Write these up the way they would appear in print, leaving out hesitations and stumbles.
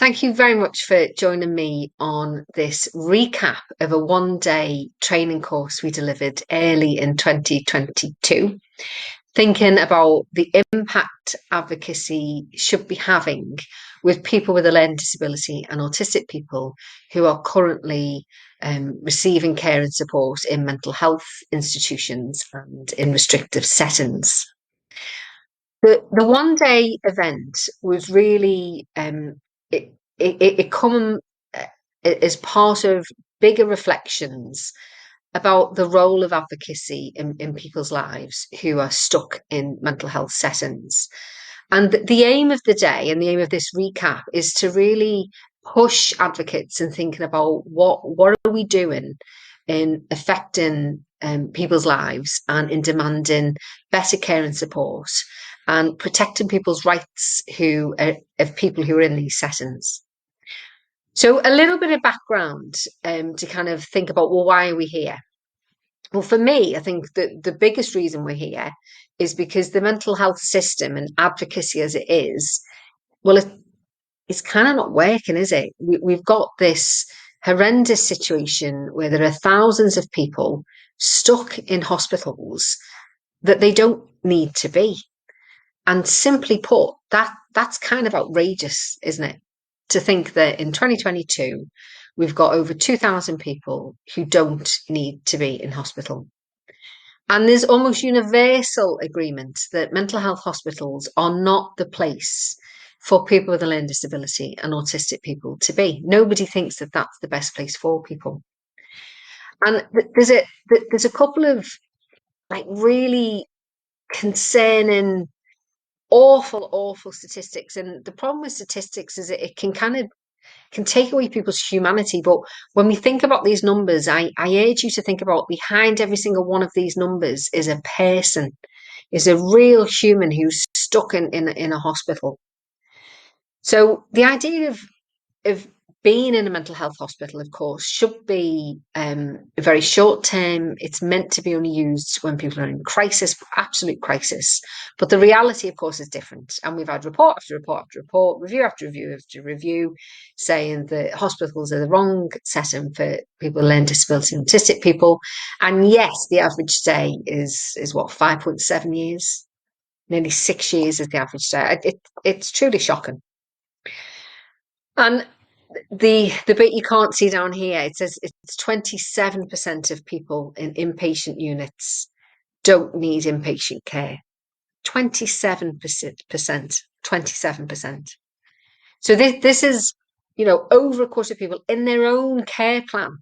Thank you very much for joining me on this recap of a one-day training course we delivered early in 2022, thinking about the impact advocacy should be having with people with a learning disability and autistic people who are currently receiving care and support in mental health institutions and in restrictive settings. The one-day event was really it come as part of bigger reflections about the role of advocacy in people's lives who are stuck in mental health settings. And the aim of the day and the aim of this recap is to really push advocates in thinking about what are we doing in affecting people's lives and in demanding better care and support and protecting people's rights of people who are in these settings. So a little bit of background to kind of think about, well, why are we here? Well, for me, I think that the biggest reason we're here is because the mental health system and advocacy as it is, well, it's kind of not working, is it? We've got this horrendous situation where there are thousands of people stuck in hospitals that they don't need to be. And simply put, that's kind of outrageous, isn't it? To think that in 2022, we've got over 2,000 people who don't need to be in hospital. And there's almost universal agreement that mental health hospitals are not the place for people with a learning disability and autistic people to be. Nobody thinks that that's the best place for people. And there's a couple of like really concerning, awful statistics. And the problem with statistics is it can can take away people's humanity. But when we think about these numbers, I urge you to think about behind every single one of these numbers is a person, is a real human who's stuck in a hospital. So the idea of being in a mental health hospital, of course, should be very short term. It's meant to be only used when people are in crisis, absolute crisis. But the reality, of course, is different. And we've had report after report after report, review after review after review, saying that hospitals are the wrong setting for people with learning disability and autistic people. And yes, the average stay is what, 5.7 years? Nearly 6 years is the average stay. It's truly shocking. And the bit you can't see down here, it says it's 27% of people in inpatient units don't need inpatient care. 27%, 27%. So this is, over a quarter of people in their own care plan.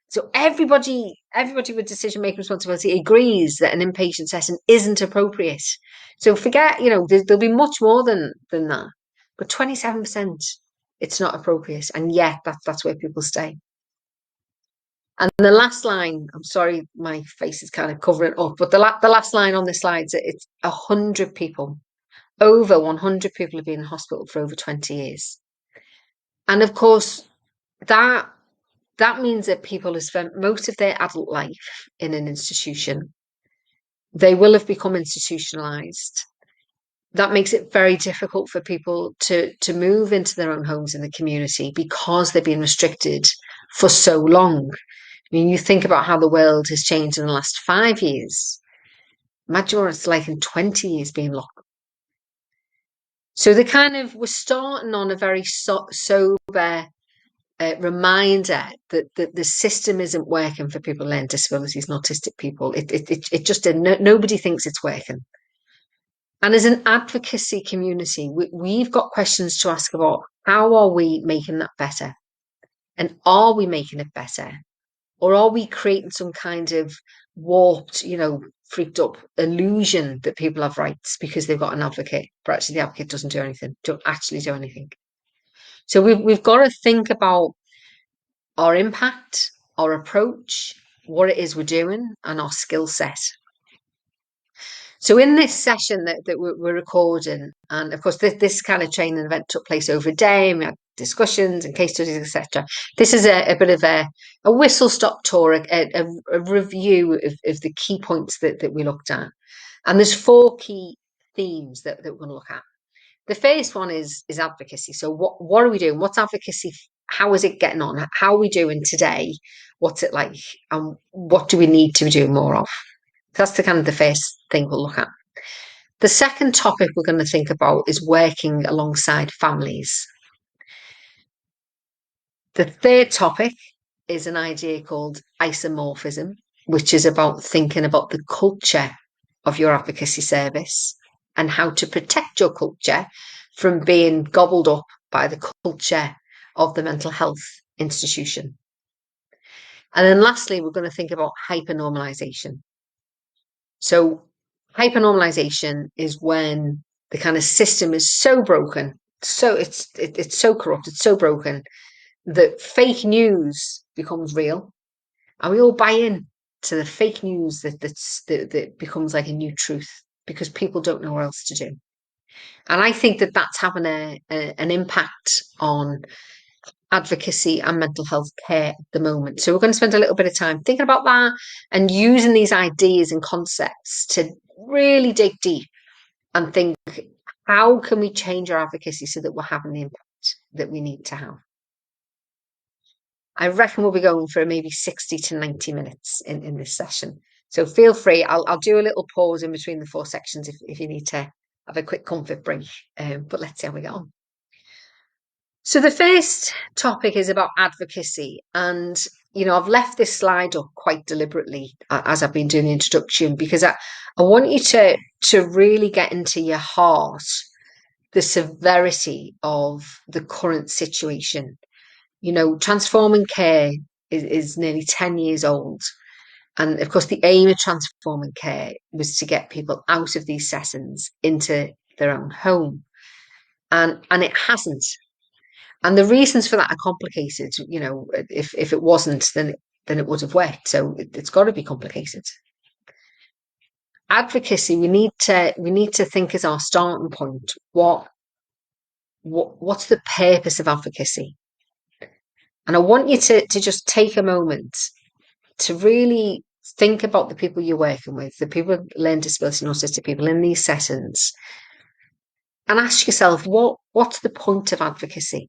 So everybody with decision-making responsibility agrees that an inpatient setting isn't appropriate. So forget, there'll be much more than that. But 27%. It's not appropriate, and yet that's where people stay. And the last line, I'm sorry, my face is kind of covering it up, but the last line on this slide, it's 100 people. Over 100 people have been in hospital for over 20 years. And of course, that means that people have spent most of their adult life in an institution. They will have become institutionalized. That makes it very difficult for people to move into their own homes in the community because they've been restricted for so long. I mean, you think about how the world has changed in the last 5 years. Imagine what it's like in 20 years being locked. So we're starting on a very sober reminder that the system isn't working for people with learning disabilities and autistic people. It just nobody thinks it's working. And as an advocacy community, we've got questions to ask about how are we making that better? And are we making it better? Or are we creating some kind of warped, freaked up illusion that people have rights because they've got an advocate, but actually the advocate doesn't actually do anything. So we've got to think about our impact, our approach, what it is we're doing, and our skill set. So in this session that we're recording, and of course this kind of training event took place over a day, and we had discussions and case studies, etc. This is a bit of a whistle-stop tour, a review of the key points that we looked at. And there's 4 key themes that we're going to look at. The first one is advocacy. So what are we doing? What's advocacy? How is it getting on? How are we doing today? What's it like? And what do we need to be doing more of? That's the kind of the first thing we'll look at. The second topic we're going to think about is working alongside families. The third topic is an idea called isomorphism, which is about thinking about the culture of your advocacy service and how to protect your culture from being gobbled up by the culture of the mental health institution. And then lastly, we're going to think about hypernormalisation. So hypernormalisation is when the kind of system is so broken, so it's so corrupt, it's so broken that fake news becomes real, and we all buy in to the fake news that becomes like a new truth because people don't know what else to do. And I think that that's having an impact on advocacy and mental health care at the moment. So we're going to spend a little bit of time thinking about that and using these ideas and concepts to really dig deep and think, how can we change our advocacy so that we're having the impact that we need to have? I reckon we'll be going for maybe 60 to 90 minutes in this session. So feel free, I'll do a little pause in between the four sections if you need to have a quick comfort break. But let's see how we get on. So the first topic is about advocacy. And, I've left this slide up quite deliberately as I've been doing the introduction, because I want you to really get into your heart the severity of the current situation. Transforming care is nearly 10 years old. And of course, the aim of transforming care was to get people out of these settings into their own home. And it hasn't. And the reasons for that are complicated. If it wasn't, then it would have worked. So it's got to be complicated. Advocacy, we need to think as our starting point. What's the purpose of advocacy? And I want you to just take a moment to really think about the people you're working with, the people with learning disability and autistic people in these settings, and ask yourself, what's the point of advocacy?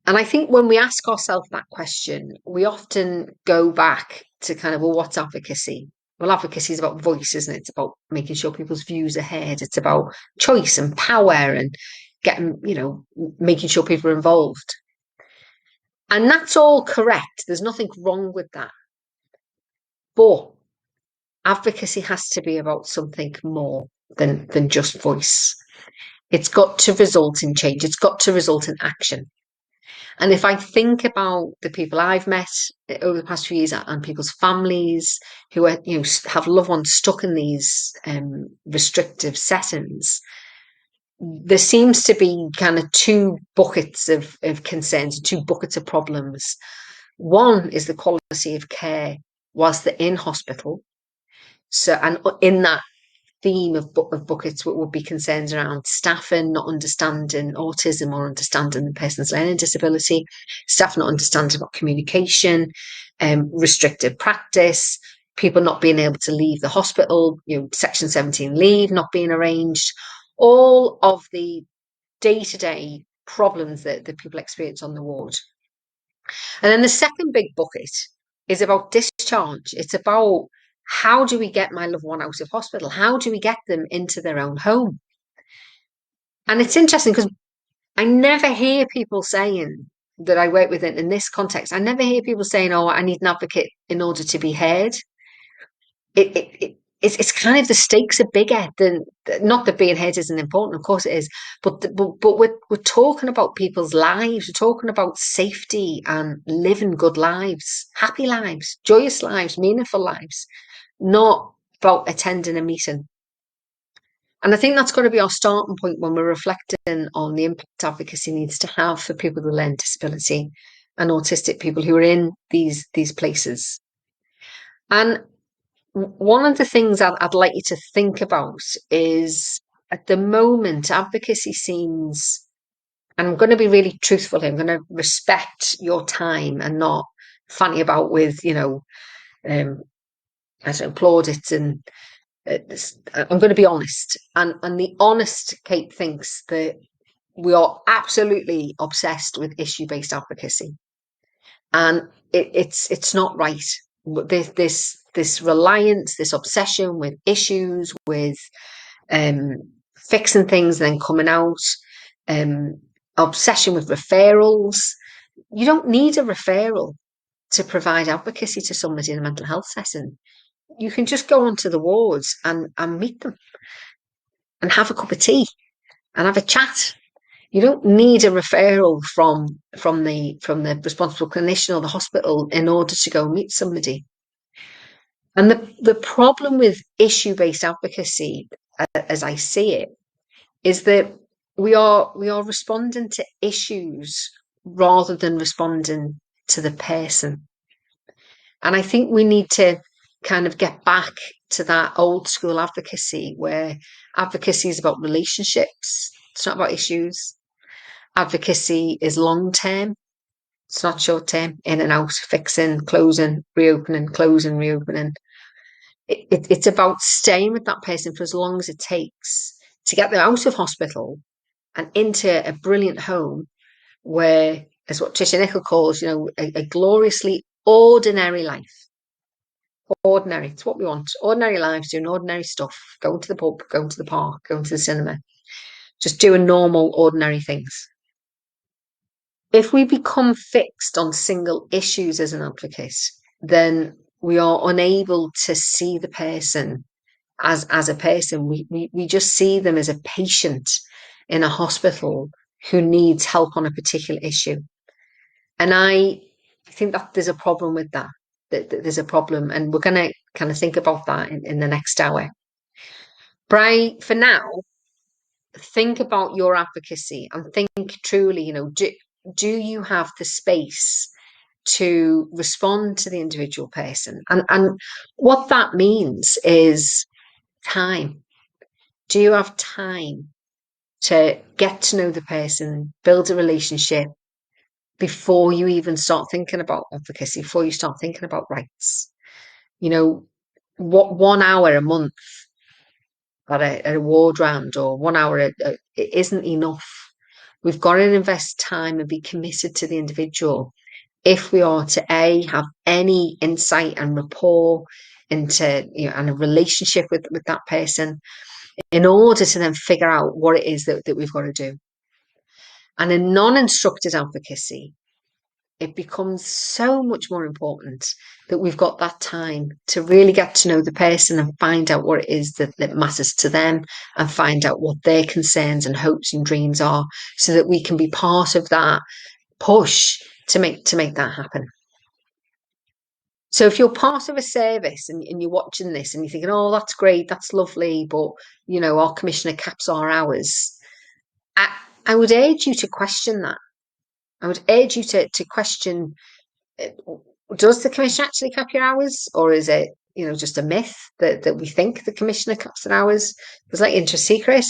And I think when we ask ourselves that question, we often go back to kind of, well, what's advocacy? Well, advocacy is about voice, isn't it? It's about making sure people's views are heard. It's about choice and power and getting, making sure people are involved. And that's all correct. There's nothing wrong with that. But advocacy has to be about something more than just voice. It's got to result in change. It's got to result in action. And if I think about the people I've met over the past few years and people's families who are, have loved ones stuck in these restrictive settings, there seems to be kind of two buckets of concerns, two buckets of problems. One is the quality of care whilst they're in hospital. So, and in that theme of buckets would be concerns around staffing not understanding autism or understanding the person's learning disability, staff not understanding about communication, restricted practice, people not being able to leave the hospital, Section 17 leave not being arranged, all of the day-to-day problems that people experience on the ward. And then the second big bucket is about discharge. It's about, how do we get my loved one out of hospital? How do we get them into their own home? And it's interesting because I never hear people saying that I work with in this context. I never hear people saying, oh, I need an advocate in order to be heard. It's kind of, the stakes are bigger than, not that being heard isn't important, of course it is, but we're talking about people's lives. We're talking about safety and living good lives, happy lives, joyous lives, meaningful lives, not about attending a meeting. And I think that's got to be our starting point when we're reflecting on the impact advocacy needs to have for people with learning disability and autistic people who are in these places. And one of the things I'd like you to think about is, at the moment, advocacy seems, and I'm going to be really truthful here, I'm going to respect your time and not fanny about with, I don't know, plaudits and I'm going to be honest, and the honest Kate thinks that we are absolutely obsessed with issue-based advocacy, and it's not right. This reliance, this obsession with issues, with um, fixing things and then coming out, um, obsession with referrals. You don't need a referral to provide advocacy to somebody in a mental health setting. You can just go onto the wards and meet them and have a cup of tea and have a chat. You don't need a referral from the responsible clinician or the hospital in order to go meet somebody. And the problem with issue-based advocacy, as I see it, is that we are responding to issues rather than responding to the person. And I think we need to kind of get back to that old school advocacy where advocacy is about relationships. It's not about issues. Advocacy is long term. It's not short term, in and out, fixing, closing, reopening, closing, reopening. It's about staying with that person for as long as it takes to get them out of hospital and into a brilliant home where, as what Tricia Nicol calls, a gloriously ordinary life. Ordinary. It's what we want. Ordinary lives, doing ordinary stuff, going to the pub, going to the park, going to the cinema, just doing normal, ordinary things. If we become fixed on single issues as an advocate, then we are unable to see the person as a person. We just see them as a patient in a hospital who needs help on a particular issue. And I think that there's a problem with that. That there's a problem, and we're going to kind of think about that in the next hour. But for now, think about your advocacy and think truly, do you have the space to respond to the individual person? And what that means is time. Do you have time to get to know the person, build a relationship before you even start thinking about advocacy, before you start thinking about rights? What 1 hour a month at a ward round or 1 hour it isn't enough. We've got to invest time and be committed to the individual if we are to have any insight and rapport into and a relationship with that person, in order to then figure out what it is that we've got to do. And in non-instructed advocacy, it becomes so much more important that we've got that time to really get to know the person and find out what it is that matters to them, and find out what their concerns and hopes and dreams are, so that we can be part of that push to make that happen. So if you're part of a service and you're watching this and you're thinking, oh, that's great, that's lovely, but our commissioner caps our hours, I would urge you to question that. I would urge you to question, does the commissioner actually cap your hours, or is it just a myth that we think the commissioner caps their hours? Because like interest secret,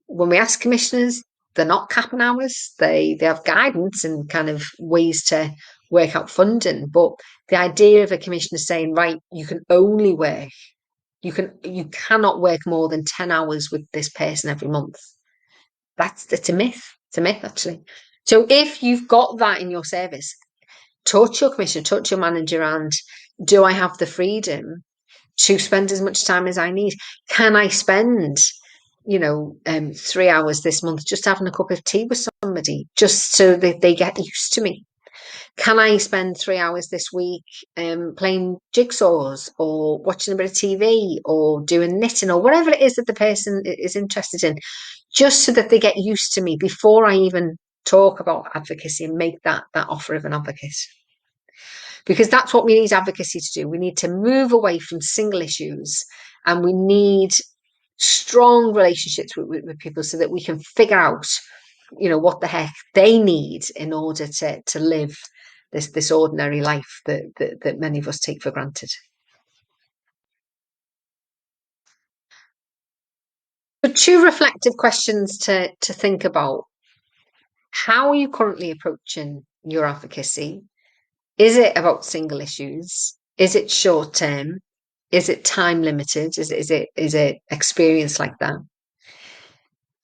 when we ask commissioners, they're not capping hours. They have guidance and kind of ways to work out funding, but the idea of a commissioner saying, right, you cannot work more than 10 hours with this person every month. It's a myth. It's a myth, actually. So if you've got that in your service, talk to your commissioner, talk to your manager, and do I have the freedom to spend as much time as I need? Can I spend 3 hours this month just having a cup of tea with somebody, just so that they get used to me? Can I spend 3 hours this week playing jigsaws or watching a bit of TV or doing knitting or whatever it is that the person is interested in, just so that they get used to me before I even talk about advocacy and make that offer of an advocate? Because that's what we need advocacy to do. We need to move away from single issues, and we need strong relationships with people, so that we can figure out what the heck they need in order to live this ordinary life that many of us take for granted. So 2 reflective questions to think about. How are you currently approaching your advocacy? Is it about single issues? Is it short term? Is it time limited? Is it experience like that?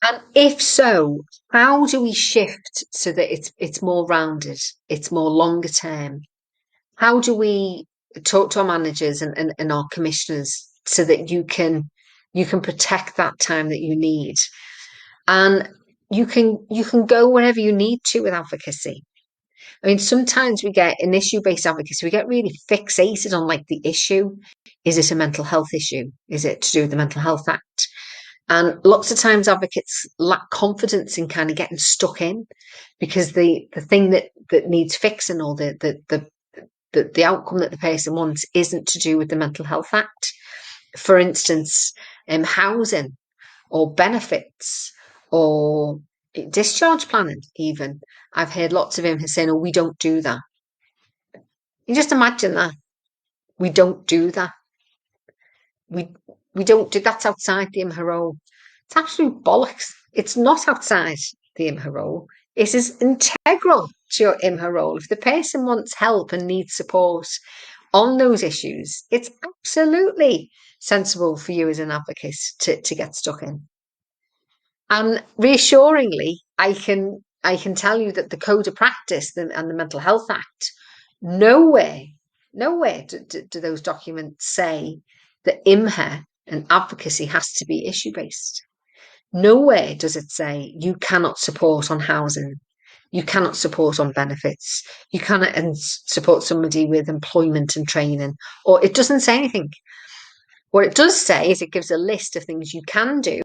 And if so, how do we shift so that it's more rounded, it's more longer term? How do we talk to our managers and our commissioners so that you can protect that time that you need, and you can go wherever you need to with advocacy. I mean, sometimes we get in issue-based advocacy, we get really fixated on like the issue. Is it a mental health issue? Is it to do with the Mental Health Act? And lots of times advocates lack confidence in kind of getting stuck in, because the thing that needs fixing, or the outcome that the person wants, isn't to do with the Mental Health Act. For instance, housing or benefits or discharge planning even. I've heard lots of him saying, oh, we don't do that. You just imagine that. We don't do that. We we don't do that's outside the IMHA role. It's absolute bollocks. It's not outside the IMHA role. It is integral to your IMHA role. If the person wants help and needs support on those issues, it's absolutely sensible for you as an advocate to get stuck in. And reassuringly, I can tell you that the Code of Practice and the Mental Health Act, nowhere, nowhere do those documents say that IMHA and advocacy has to be issue based. Nowhere does it say you cannot support on housing, you cannot support on benefits, you cannot support somebody with employment and training, or it doesn't say anything. What it does say is it gives a list of things you can do,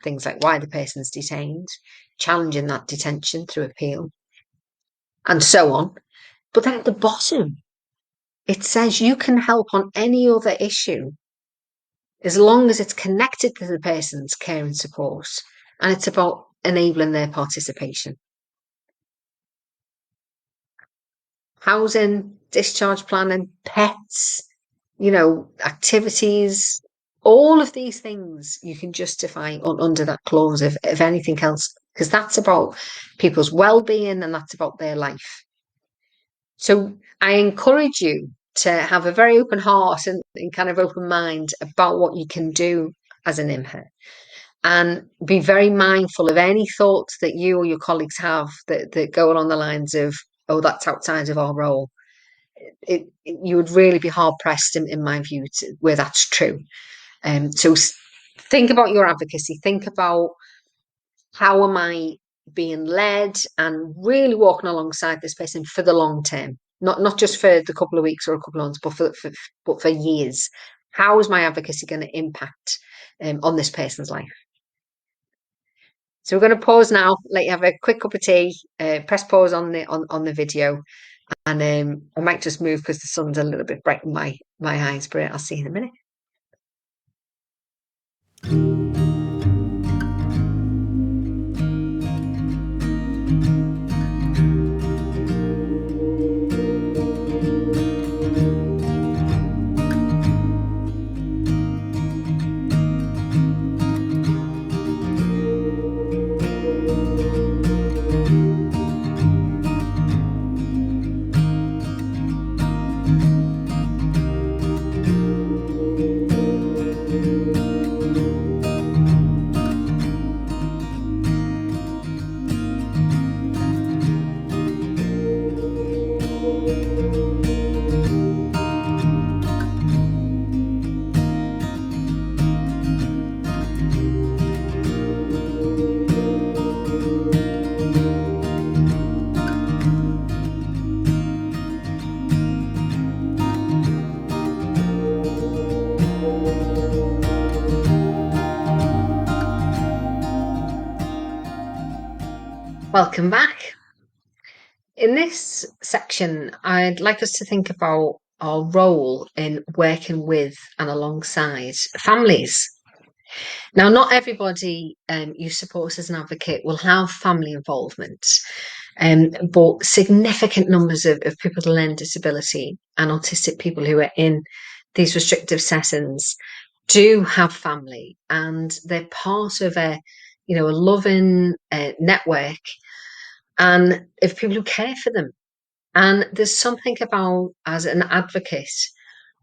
things like why the person's detained, challenging that detention through appeal, and so on. But then at the bottom, it says you can help on any other issue as long as it's connected to the person's care and support, and it's about enabling their participation. Housing, discharge planning, pets, activities, all of these things you can justify under that clause if anything else, because that's about people's well-being and that's about their life. So I encourage you to have a very open heart and kind of open mind about what you can do as an IMHA, and be very mindful of any thoughts that you or your colleagues have that go along the lines of, oh, that's outside of our role. You would really be hard pressed, in my view, where that's true. So think about your advocacy. Think about, how am I being led, and really walking alongside this person for the long term, not just for the couple of weeks or a couple of months, but for years. How is my advocacy going to impact on this person's life? So we're going to pause now, let you have a quick cup of tea, press pause on the video, and I might just move because the sun's a little bit bright in my eyes, but I'll see you in a minute. Welcome back. In this section, I'd like us to think about our role in working with and alongside families. Now, not everybody you support as an advocate will have family involvement, but significant numbers of people with learning disability and autistic people who are in these restrictive settings do have family, and they're part of a loving network, and of people who care for them. And there's something about, as an advocate,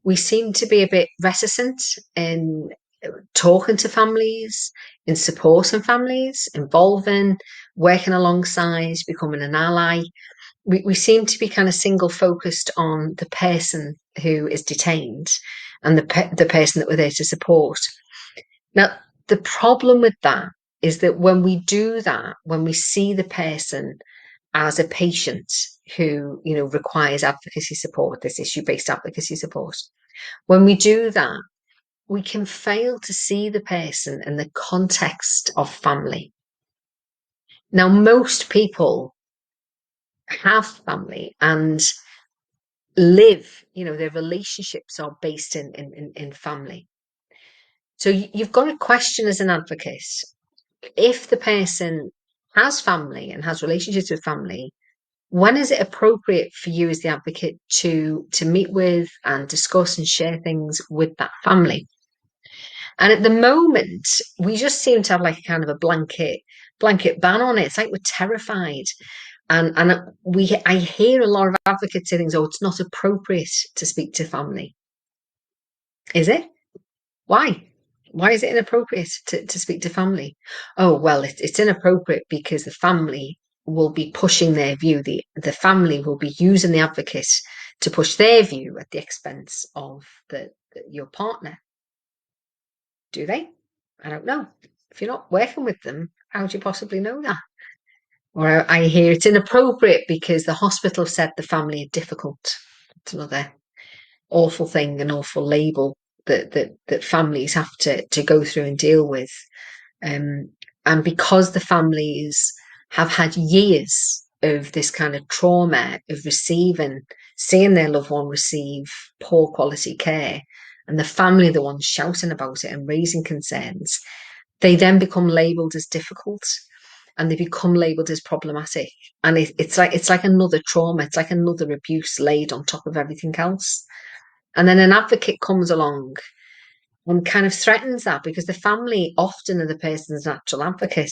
we seem to be a bit reticent in talking to families, in supporting families, involving, working alongside, becoming an ally. We seem to be kind of single focused on the person who is detained and the person that we're there to support. Now, the problem with that is that when we do that, when we see the person as a patient who, requires advocacy support, this issue-based advocacy support, when we do that, we can fail to see the person in the context of family. Now, most people have family and live, their relationships are based in family. So you've got to question as an advocate, if the person has family and has relationships with family, when is it appropriate for you as the advocate to meet with and discuss and share things with that family? And at the moment, we just seem to have like a kind of a blanket ban on it. It's like we're terrified. And I hear a lot of advocates say things, oh, it's not appropriate to speak to family. Is it? Why? Why is it inappropriate to speak to family? Oh, well, it's inappropriate because the family will be pushing their view. The family will be using the advocate to push their view at the expense of your partner. Do they? I don't know. If you're not working with them, how do you possibly know that? Or I hear it's inappropriate because the hospital have said the family are difficult. It's another awful thing, an awful label that families have to go through and deal with. And because the families have had years of this kind of trauma of seeing their loved one receive poor quality care, and the family are the ones shouting about it and raising concerns, they then become labelled as difficult and they become labelled as problematic. And it's like another trauma, it's like another abuse laid on top of everything else. And then an advocate comes along and kind of threatens that, because the family often are the person's natural advocate.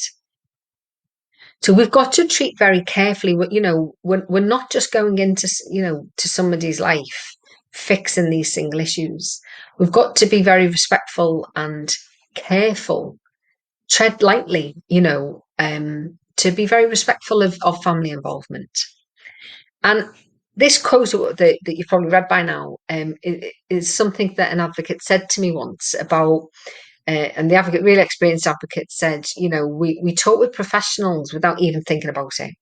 So we've got to treat very carefully. We're not just going into, to somebody's life fixing these single issues. We've got to be very respectful and careful, tread lightly, to be very respectful of family involvement. And this quote that you've probably read by now is something that an advocate said to me once about, and the advocate, really experienced advocate, said, we talk with professionals without even thinking about it.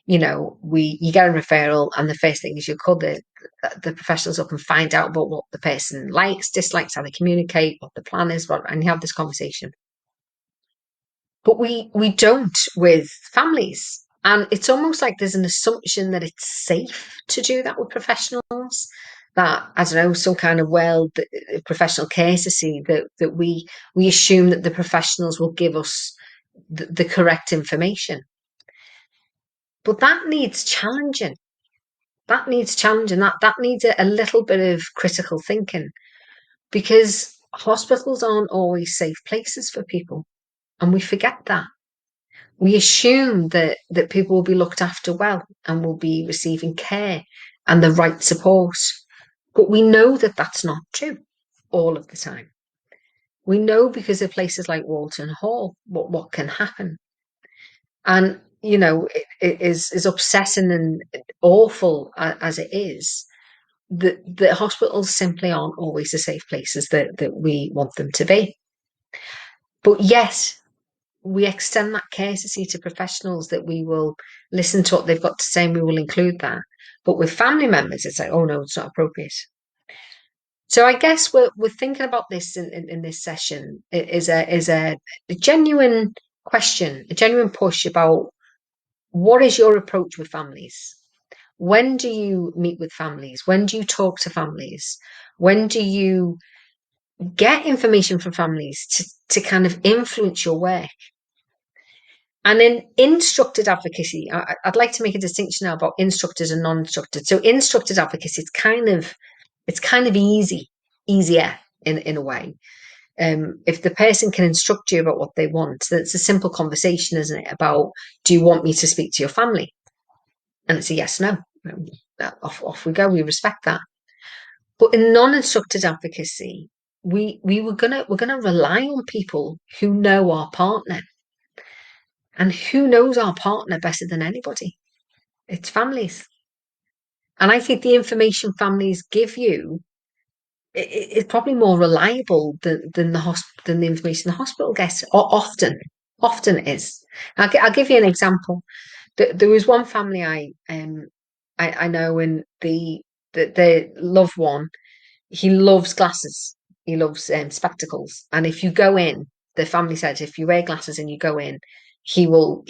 You get a referral, and the first thing is you call the professionals up and find out about what the person likes, dislikes, how they communicate, what the plan is, and you have this conversation. But we don't with families. And it's almost like there's an assumption that it's safe to do that with professionals, that, I don't know, some kind of professional courtesy, that we assume that the professionals will give us the correct information. But that needs challenging. That needs a little bit of critical thinking, because hospitals aren't always safe places for people. And we forget that. We assume that people will be looked after well and will be receiving care and the right support. But we know that that's not true all of the time. We know, because of places like Walton Hall, what can happen. And, it is upsetting and awful as it is, that hospitals simply aren't always the safe places that we want them to be. But yet, we extend that courtesy to professionals, that we will listen to what they've got to say and we will include that. But with family members, it's like, oh no, it's not appropriate. So I guess we're thinking about this in this session is a genuine question, a genuine push about, what is your approach with families? When do you meet with families? When do you talk to families? When do you get information from families to kind of influence your work? And in instructed advocacy, I'd like to make a distinction now about instructed and non-instructed. So instructed advocacy, it's kind of easier in a way. If the person can instruct you about what they want, then it's a simple conversation, isn't it? About, do you want me to speak to your family? And it's a yes, no. Off we go. We respect that. But in non-instructed advocacy, we're gonna rely on people who know our partner. And who knows our partner better than anybody? It's families. And I think the information families give you is probably more reliable than the information the hospital gets, or often it is. I'll give you an example. There was one family I know, and the loved one, he loves glasses. He loves spectacles. And if you go in, the family said, if you wear glasses and you go in, he will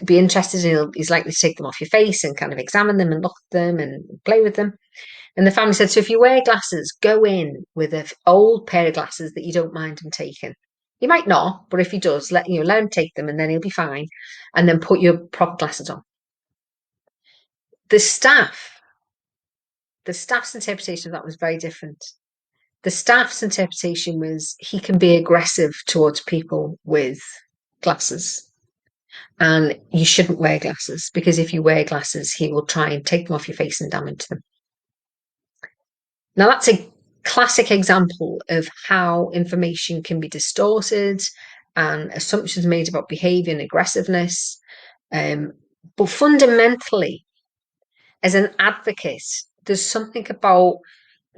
be interested in. He's likely to take them off your face and kind of examine them and look at them and play with them. And the family said, so if you wear glasses, go in with an old pair of glasses that you don't mind him taking. He might not, but if he does, let him take them, and then he'll be fine. And then put your proper glasses on. The staff, the staff's interpretation of that was very different. The staff's interpretation was he can be aggressive towards people with glasses, and you shouldn't wear glasses, because if you wear glasses, he will try and take them off your face and damage them. Now, that's a classic example of how information can be distorted and assumptions made about behavior and aggressiveness. But fundamentally, as an advocate, there's something about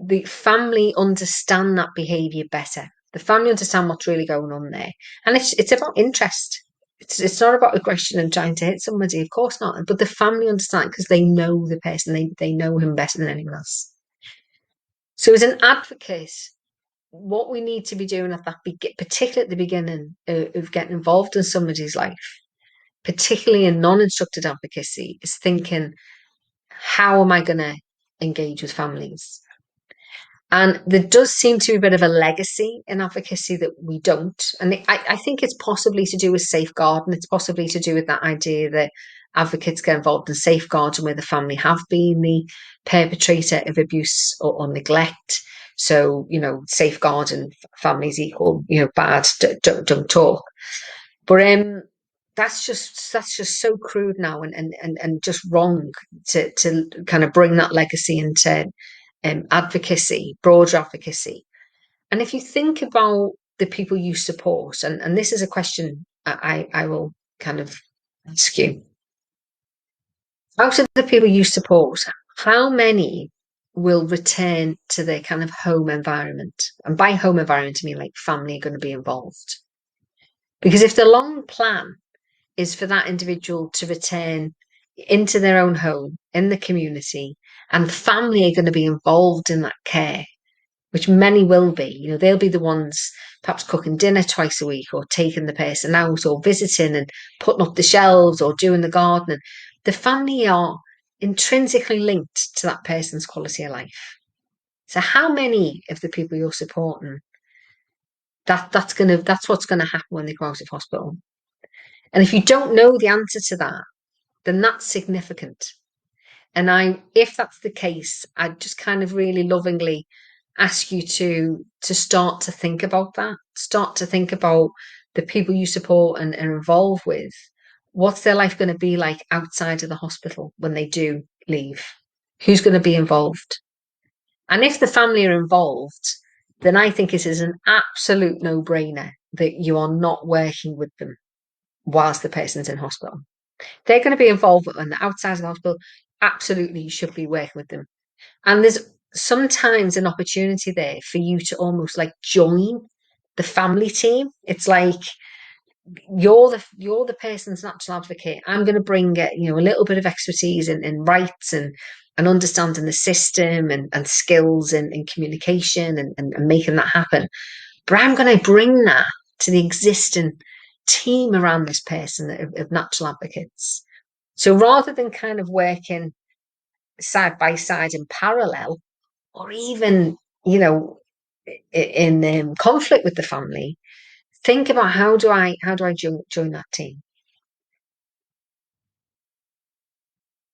the family understand that behavior better. The family understand what's really going on there. And it's about interest. It's not about aggression and trying to hit somebody, of course not. But the family understand because they know the person, they know him better than anyone else. So as an advocate, what we need to be doing at that, particularly at the beginning of getting involved in somebody's life, particularly in non-instructed advocacy, is thinking, how am I going to engage with families? And there does seem to be a bit of a legacy in advocacy that we don't. And I think it's possibly to do with safeguarding. It's possibly to do with that idea that advocates get involved in safeguarding where the family have been the perpetrator of abuse or neglect. So, safeguarding families equal, bad, don't talk. But that's just so crude now, and just wrong to kind of bring that legacy into advocacy, broader advocacy. And if you think about the people you support, and this is a question I will kind of ask you. Out of the people you support, how many will return to their kind of home environment? And by home environment, I mean like family are going to be involved. Because if the long plan is for that individual to return into their own home, in the community, and family are going to be involved in that care, which many will be. They'll be the ones perhaps cooking dinner twice a week, or taking the person out, or visiting and putting up the shelves, or doing the gardening. The family are intrinsically linked to that person's quality of life. So how many of the people you're supporting, that's what's going to happen when they go out of hospital? And if you don't know the answer to that, then that's significant. And if that's the case, I just kind of really lovingly ask you to start to think about that. Start to think about the people you support and are involved with. What's their life going to be like outside of the hospital when they do leave? Who's going to be involved? And if the family are involved, then I think it is an absolute no-brainer that you are not working with them whilst the person's in hospital. They're going to be involved when they're outside of the hospital. Absolutely, you should be working with them. And there's sometimes an opportunity there for you to almost like join the family team. It's like you're the person's natural advocate. I'm going to bring a little bit of expertise in rights and understanding the system and skills in communication and making that happen. But I'm going to bring that to the existing team around this person of natural advocates. So rather than kind of working side by side in parallel, or even, in conflict with the family, think about how do I join that team?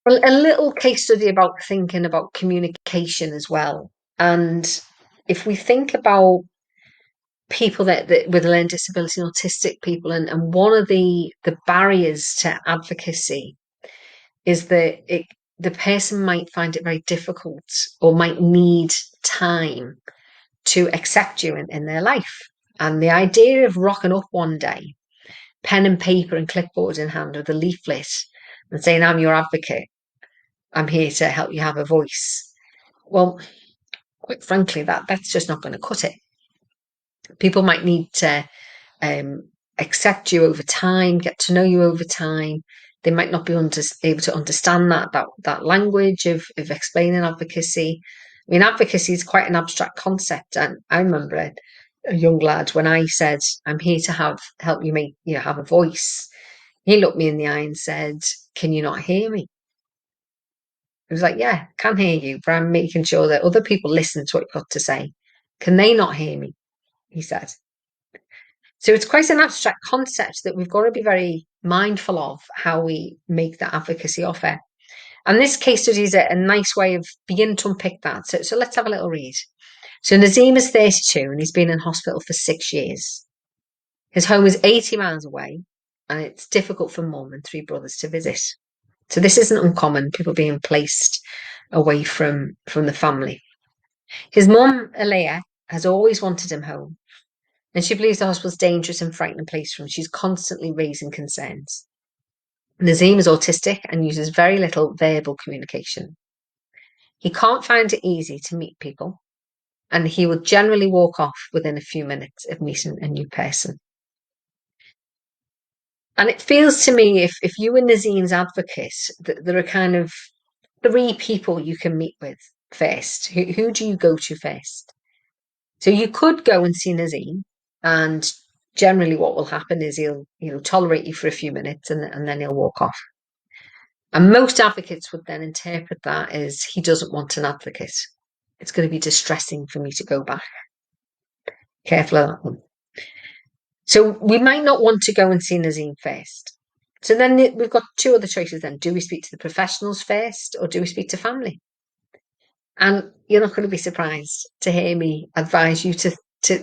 Well, a little case study about thinking about communication as well. And if we think about people that with learning disability and autistic people, and one of the barriers to advocacy is that the person might find it very difficult or might need time to accept you in their life. And the idea of rocking up one day, pen and paper and clipboard in hand with a leaflet and saying, I'm your advocate, I'm here to help you have a voice. Well, quite frankly, that's just not going to cut it. People might need to accept you over time, get to know you over time. They might not be able to understand that language of explaining advocacy. I mean, advocacy is quite an abstract concept, and I remember a young lad when I said, "I'm here to help you have a voice." He looked me in the eye and said, "Can you not hear me?" I was like, "Yeah, I can hear you, but I'm making sure that other people listen to what you've got to say. Can they not hear me?" He said. So it's quite an abstract concept that we've got to be very mindful of how we make that advocacy offer. And this case study is a nice way of beginning to unpick that. So let's have a little read. So Nazim is 32 and he's been in hospital for 6 years. His home is 80 miles away and it's difficult for mum and 3 brothers to visit. So this isn't uncommon, people being placed away from the family. His mum, Alea, has always wanted him home. And she believes the hospital's a dangerous and frightening place for him. She's constantly raising concerns. Nazim is autistic and uses very little verbal communication. He can't find it easy to meet people, and he will generally walk off within a few minutes of meeting a new person. And it feels to me, if you were Nazim's advocate, that there are kind of 3 people you can meet with first. Who do you go to first? So you could go and see Nazim, and generally what will happen is he'll tolerate you for a few minutes and then he'll walk off. And most advocates would then interpret that as he doesn't want an advocate. It's going to be distressing for me to go back. Careful of that one. So we might not want to go and see Nazim first. So then we've got 2 other choices then. Do we speak to the professionals first or do we speak to family? And you're not going to be surprised to hear me advise you to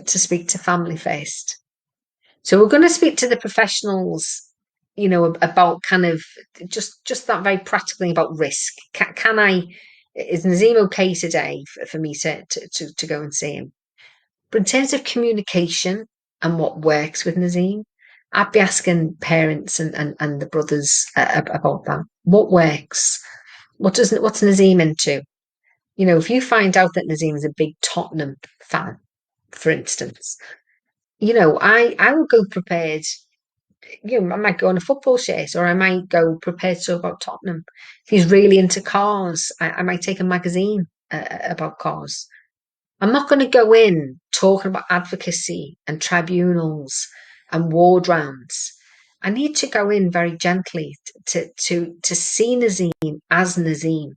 speak to family first. So we're going to speak to the professionals, about kind of just that very practically about risk. Is Nazim okay today for me to go and see him? But in terms of communication and what works with Nazim, I'd be asking parents and the brothers about that. What works? What's Nazim into? If you find out that Nazim is a big Tottenham fan, for instance, I will go prepared. I might go on a football shirt or I might go prepared to talk about Tottenham. If he's really into cars, I might take a magazine about cars. I'm not going to go in talking about advocacy and tribunals and ward rounds. I need to go in very gently to see Nazim as Nazim.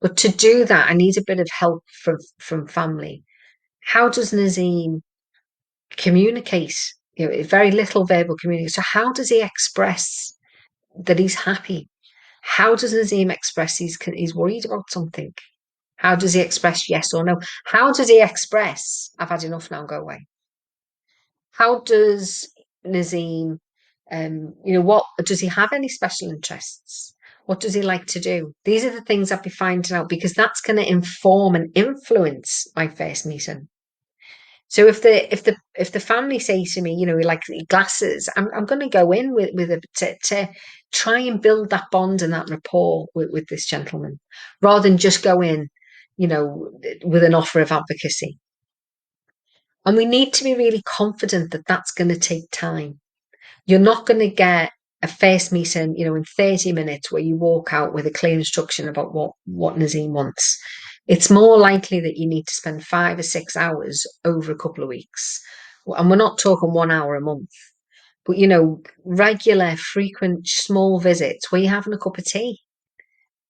But to do that, I need a bit of help from family. How does Nazim communicate? Very little verbal communication. So how does he express that he's happy? How does Nazim express he's worried about something? How does he express yes or no? How does he express I've had enough now, go away? How does Nazim, what does he have any special interests? What does he like to do? These are the things I'd be finding out because that's going to inform and influence my first meeting. So if the family say to me, he likes glasses, I'm going to go in with to try and build that bond and that rapport with this gentleman, rather than just go in, with an offer of advocacy. And we need to be really confident that that's going to take time. You're not going to get a first meeting, in 30 minutes where you walk out with a clear instruction about what Nazim wants. It's more likely that you need to spend 5 or 6 hours over a couple of weeks. And we're not talking 1 hour a month, but, regular, frequent, small visits where you're having a cup of tea,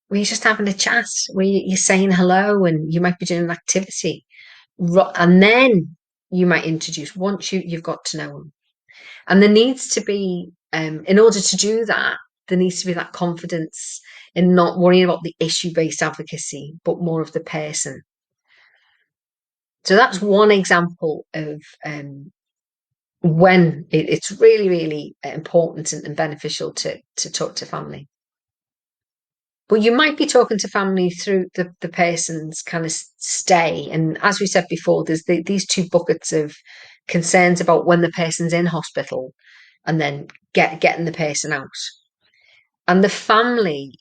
where you're just having a chat, where you're saying hello and you might be doing an activity. And then you might introduce once you've got to know them. And there needs to be, in order to do that, there needs to be that confidence in not worrying about the issue-based advocacy, but more of the person. So that's one example of when it's really, really important and beneficial to talk to family. But you might be talking to family through the person's kind of stay. And as we said before, there's these two buckets of concerns about when the person's in hospital and then getting the person out. And the family,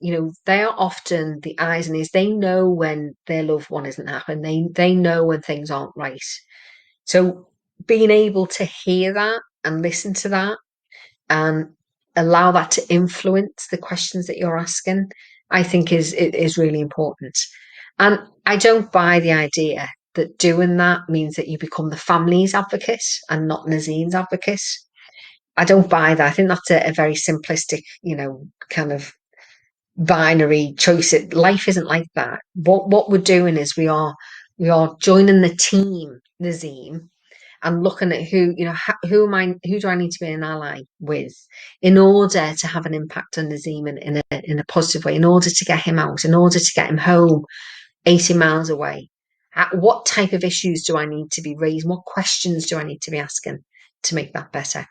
they are often the eyes and ears. They know when their loved one isn't happy. They know when things aren't right. So being able to hear that and listen to that and allow that to influence the questions that you're asking, I think is really important. And I don't buy the idea that doing that means that you become the family's advocate and not Nazeem's advocate. I don't buy that. I think that's a very simplistic, kind of binary choice. Life isn't like that. What we're doing is we are joining the team, Nazeem, and looking at who do I need to be an ally with in order to have an impact on Nazeem in a positive way, in order to get him out, in order to get him home 80 miles away. What type of issues do I need to be raising? What questions do I need to be asking to make that better?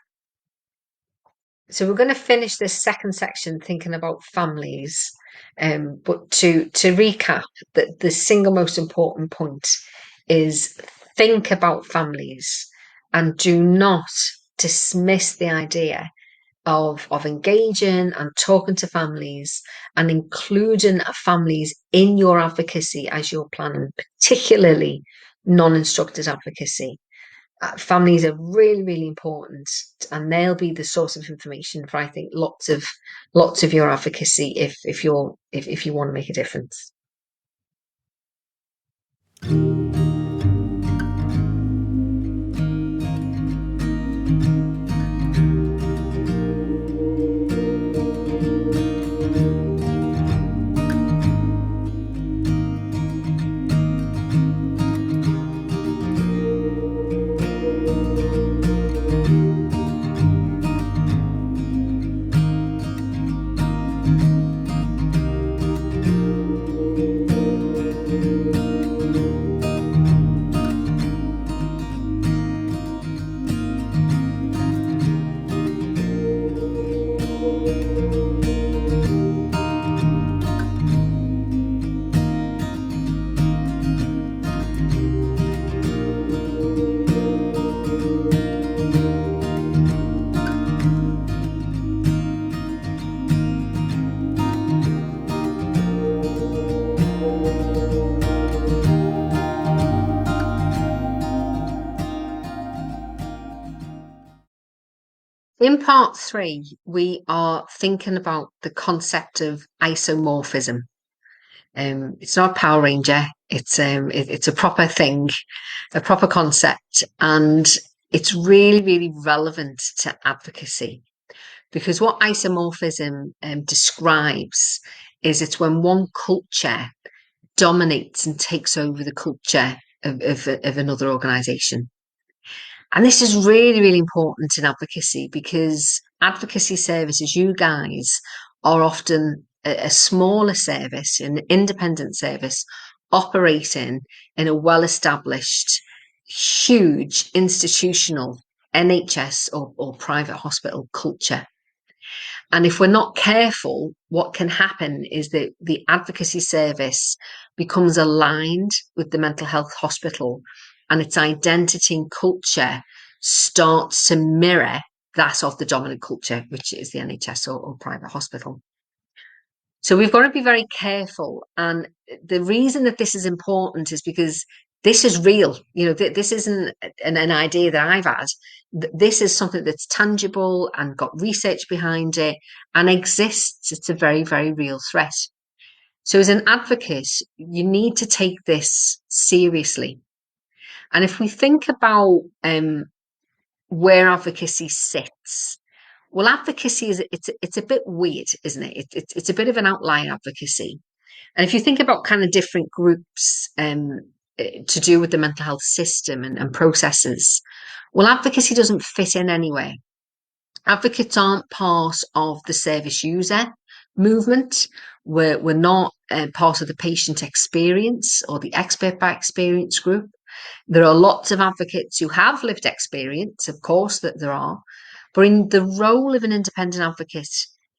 So we're going to finish this second section thinking about families. But to recap, the single most important point is think about families and do not dismiss the idea of engaging and talking to families and including families in your advocacy as you're planning, particularly non-instructed advocacy. Families are really, really important, and they'll be the source of information for, I think, lots of your advocacy if you want to make a difference. In part 3, we are thinking about the concept of isomorphism. It's not a Power Ranger. It's a proper thing, a proper concept, and it's really, really relevant to advocacy, because what isomorphism describes is it's when one culture dominates and takes over the culture of another organisation. And this is really, really important in advocacy, because advocacy services, you guys, are often a smaller service, an independent service, operating in a well-established, huge institutional NHS or private hospital culture. And if we're not careful, what can happen is that the advocacy service becomes aligned with the mental health hospital, and its identity and culture starts to mirror that of the dominant culture, which is the NHS or private hospital. So we've got to be very careful. And the reason that this is important is because this is real. This isn't an idea that I've had. This is something that's tangible and got research behind it and exists. It's a very, very real threat. So as an advocate, you need to take this seriously. And if we think about where advocacy sits, well, advocacy it's a bit weird, isn't it? It's a bit of an outlier, advocacy. And if you think about kind of different groups to do with the mental health system and processes, well, advocacy doesn't fit in anywhere. Advocates aren't part of the service user movement. We're not part of the patient experience or the expert by experience group. There are lots of advocates who have lived experience, of course, that there are. But in the role of an independent advocate,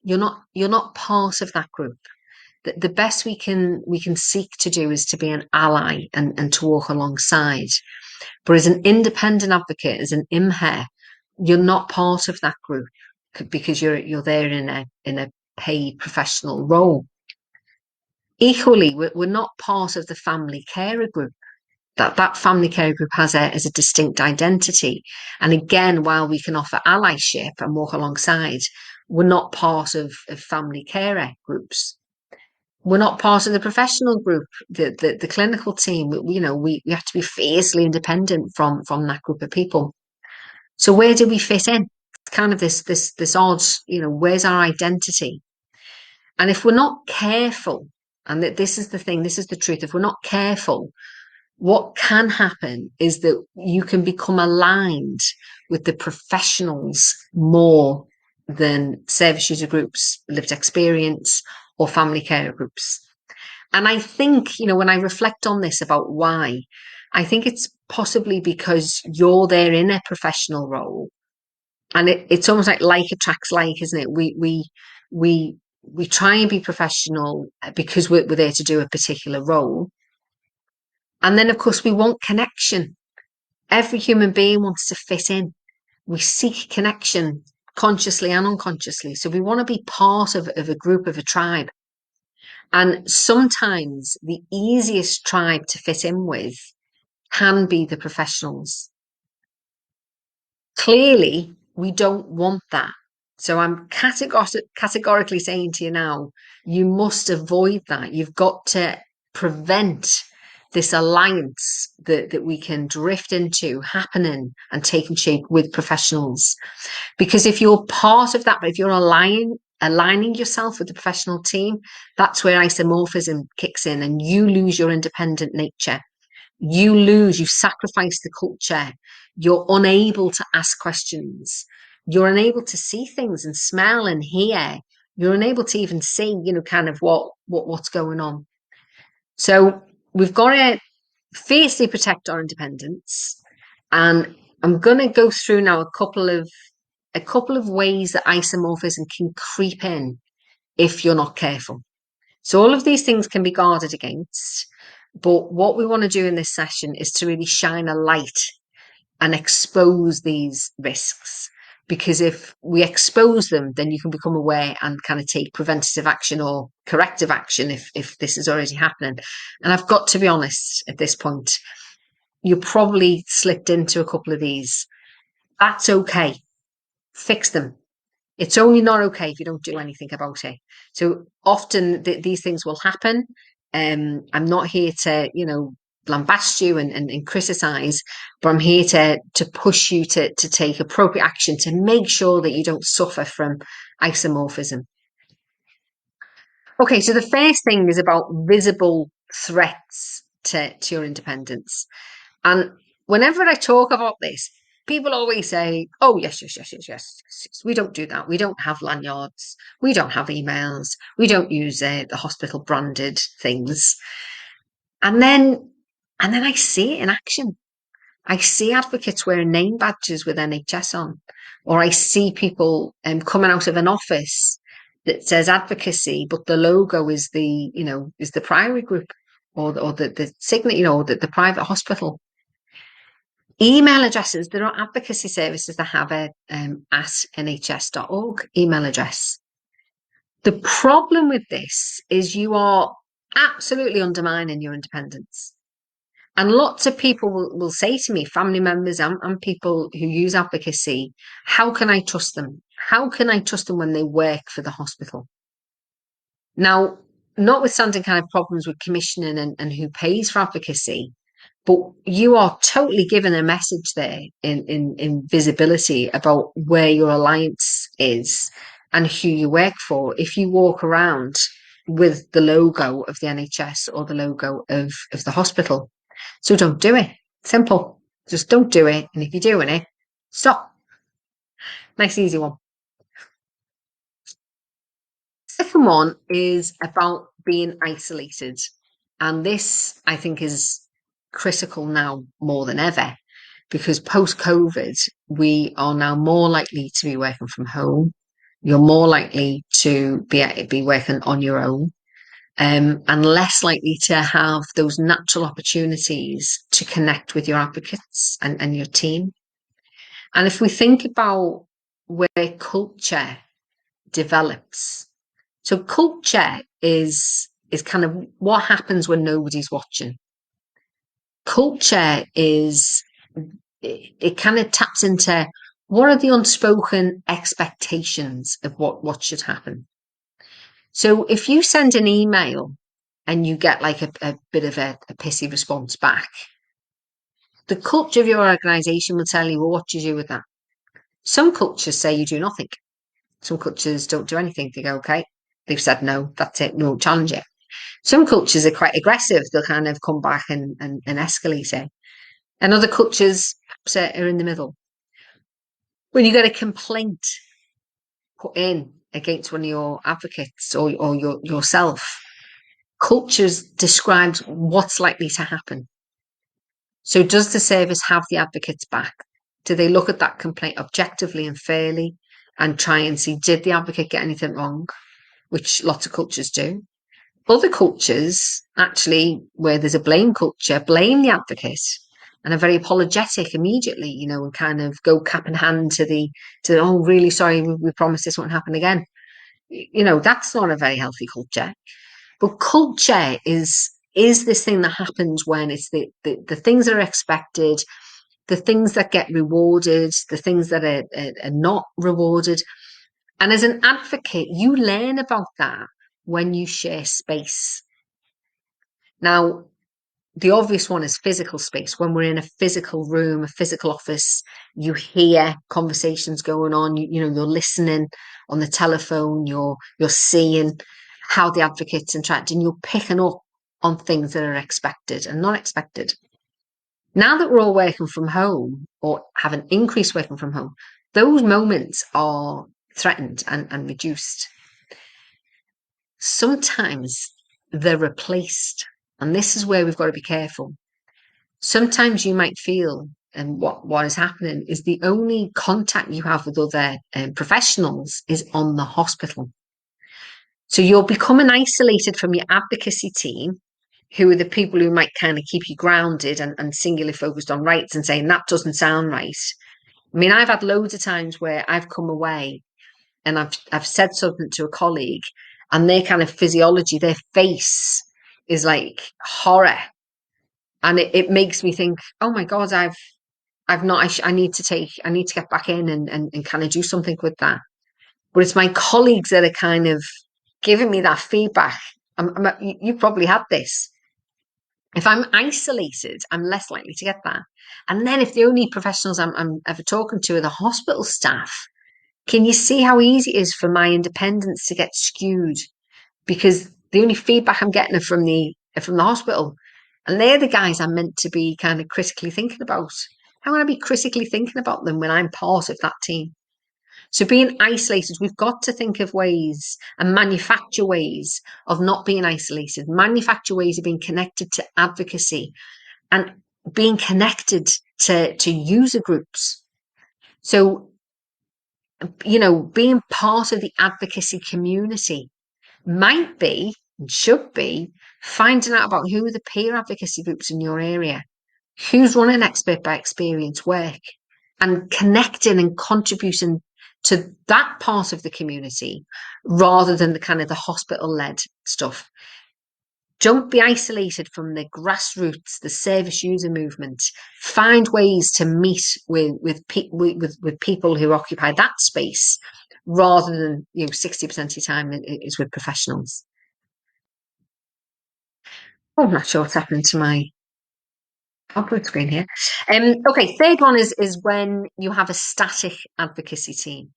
you're not part of that group. the best we can seek to do is to be an ally and to walk alongside. But as an independent advocate, as an IMHE, you're not part of that group because you're there in a paid professional role. Equally, we're not part of the family carer group. That family care group has a distinct identity. And again, while we can offer allyship and walk alongside, we're not part of family carer groups. We're not part of the professional group, the clinical team. We have to be fiercely independent from that group of people. So where do we fit in? It's kind of this odd, where's our identity? And if we're not careful, and this is the thing, this is the truth, if we're not careful, what can happen is that you can become aligned with the professionals more than service user groups, lived experience, or family care groups. And I think, when I reflect on this about why, I think it's possibly because you're there in a professional role. And it's almost like attracts like, isn't it? We try and be professional because we're there to do a particular role. And then, of course, we want connection. Every human being wants to fit in. We seek connection consciously and unconsciously. So we want to be part of a group, of a tribe. And sometimes the easiest tribe to fit in with can be the professionals. Clearly, we don't want that. So I'm categorically saying to you now, you must avoid that. You've got to prevent this alliance that we can drift into happening and taking shape with professionals. Because if you're part of that, if you're aligning yourself with the professional team, that's where isomorphism kicks in and you lose your independent nature. You sacrifice the culture. You're unable to ask questions. You're unable to see things and smell and hear. You're unable to even see, kind of what's going on. So we've got to fiercely protect our independence. And I'm going to go through now a couple of ways that isomorphism can creep in if you're not careful. So all of these things can be guarded against. But what we want to do in this session is to really shine a light and expose these risks. Because if we expose them, then you can become aware and kind of take preventative action or corrective action if this is already happening. And I've got to be honest at this point, you probably slipped into a couple of these. That's okay. Fix them. It's only not okay if you don't do anything about it. So often these things will happen. I'm not here to, lambast you and criticize, but I'm here to push you to take appropriate action to make sure that you don't suffer from isomorphism. Okay, so the first thing is about visible threats to your independence. And whenever I talk about this, people always say, oh, yes. We don't do that. We don't have lanyards. We don't have emails. We don't use the hospital branded things. And then I see it in action. I see advocates wearing name badges with NHS on, or I see people coming out of an office that says advocacy, but the logo is the Priory Group or the Signet, the private hospital. Email addresses, there are advocacy services that have a at nhs.org email address. The problem with this is you are absolutely undermining your independence. And lots of people will say to me, family members and people who use advocacy, how can I trust them? How can I trust them when they work for the hospital? Now, notwithstanding kind of problems with commissioning and who pays for advocacy, but you are totally given a message there in visibility about where your alliance is and who you work for if you walk around with the logo of the NHS or the logo of the hospital. So don't do it. Simple. Just don't do it. And if you're doing it, stop. Nice, easy one. Second one is about being isolated. And this, I think, is critical now more than ever, because post-COVID, we are now more likely to be working from home. You're more likely to be working on your own. and less likely to have those natural opportunities to connect with your advocates and your team. And if we think about where culture develops, so culture is kind of what happens when nobody's watching. Culture is, it kind of taps into what are the unspoken expectations of what should happen. So if you send an email and you get like a bit of a pissy response back, the culture of your organisation will tell you, well, what do you do with that? Some cultures say you do nothing. Some cultures don't do anything. They go, okay, they've said no, that's it, we won't challenge it. Some cultures are quite aggressive. They'll kind of come back and escalate it. And other cultures are in the middle. When you get a complaint put in against one of your advocates or yourself, cultures describes what's likely to happen. So does the service have the advocates back? Do they look at that complaint objectively and fairly and try and see, did the advocate get anything wrong? Which lots of cultures do. Other cultures, actually, where there's a blame culture, blame the advocate and are very apologetic immediately, and kind of go cap in hand to oh, really sorry, we promise this won't happen again. That's not a very healthy culture. But culture is this thing that happens when it's the things that are expected, the things that get rewarded, the things that are not rewarded. And as an advocate, you learn about that when you share space. Now, the obvious one is physical space. When we're in a physical room, a physical office, you hear conversations going on, you're listening on the telephone, you're seeing how the advocates interact, and you're picking up on things that are expected and not expected. Now that we're all working from home or have an increased working from home, those moments are threatened and reduced. Sometimes they're replaced, and this is where we've got to be careful. Sometimes you might feel, and what is happening is the only contact you have with other professionals is on the hospital. So you're becoming isolated from your advocacy team, who are the people who might kind of keep you grounded and singularly focused on rights and saying that doesn't sound right. I mean, I've had loads of times where I've come away and I've said something to a colleague, and their kind of physiology, their face is like horror. And it makes me think, oh my God, I need to get back in and kind of do something with that. But it's my colleagues that are kind of giving me that feedback. You probably had this. If I'm isolated, I'm less likely to get that. And then if the only professionals I'm ever talking to are the hospital staff, can you see how easy it is for my independence to get skewed? Because the only feedback I'm getting are from the hospital. And they're the guys I'm meant to be kind of critically thinking about. How can I be critically thinking about them when I'm part of that team? So being isolated, we've got to think of ways and manufacture ways of not being isolated, manufacture ways of being connected to advocacy and being connected to user groups. So, being part of the advocacy community might be and should be finding out about who are the peer advocacy groups in your area, who's running expert by experience work, and connecting and contributing to that part of the community rather than the kind of the hospital-led stuff. Don't be isolated from the grassroots, the service user movement. Find ways to meet with people who occupy that space rather than 60% of your time is with professionals. Oh, I'm not sure what's happened to my PowerPoint screen here. Okay, third one is when you have a static advocacy team.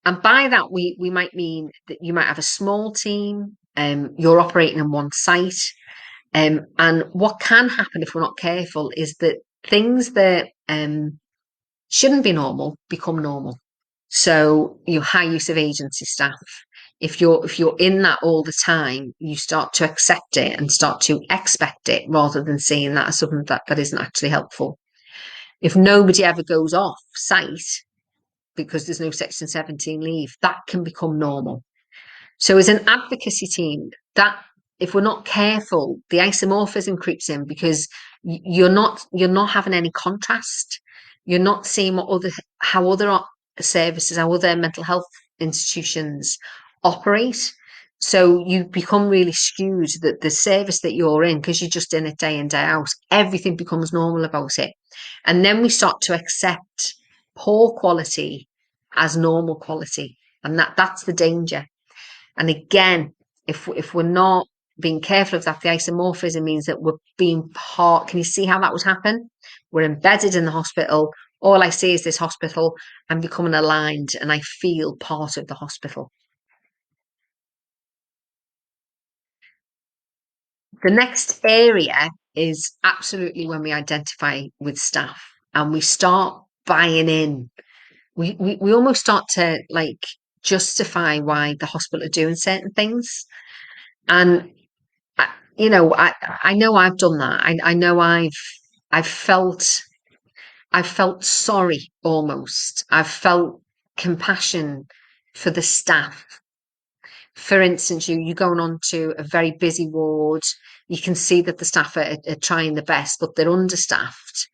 And by that, we might mean that you might have a small team, you're operating in one site. And what can happen if we're not careful is that things that shouldn't be normal become normal. So high use of agency staff. If you're in that all the time, you start to accept it and start to expect it rather than seeing that as something that isn't actually helpful. If nobody ever goes off site because there's no Section 17 leave, that can become normal. So as an advocacy team, that if we're not careful, the isomorphism creeps in because you're not having any contrast. You're not seeing how other services, how other mental health institutions operate. So you become really skewed that the service that you're in, because you're just in it day in, day out, everything becomes normal about it. And then we start to accept poor quality as normal quality. And that's the danger. And again, if we're not being careful of that, the isomorphism means that we're being part. Can you see how that would happen? We're embedded in the hospital. All I see is this hospital. I'm becoming aligned and I feel part of the hospital. The next area is absolutely when we identify with staff and we start buying in. We almost start to like justify why the hospital are doing certain things. And I know I've done that. I know I've felt sorry almost. I've felt compassion for the staff. For instance, you're going on to a very busy ward. You can see that the staff are trying the best, but they're understaffed.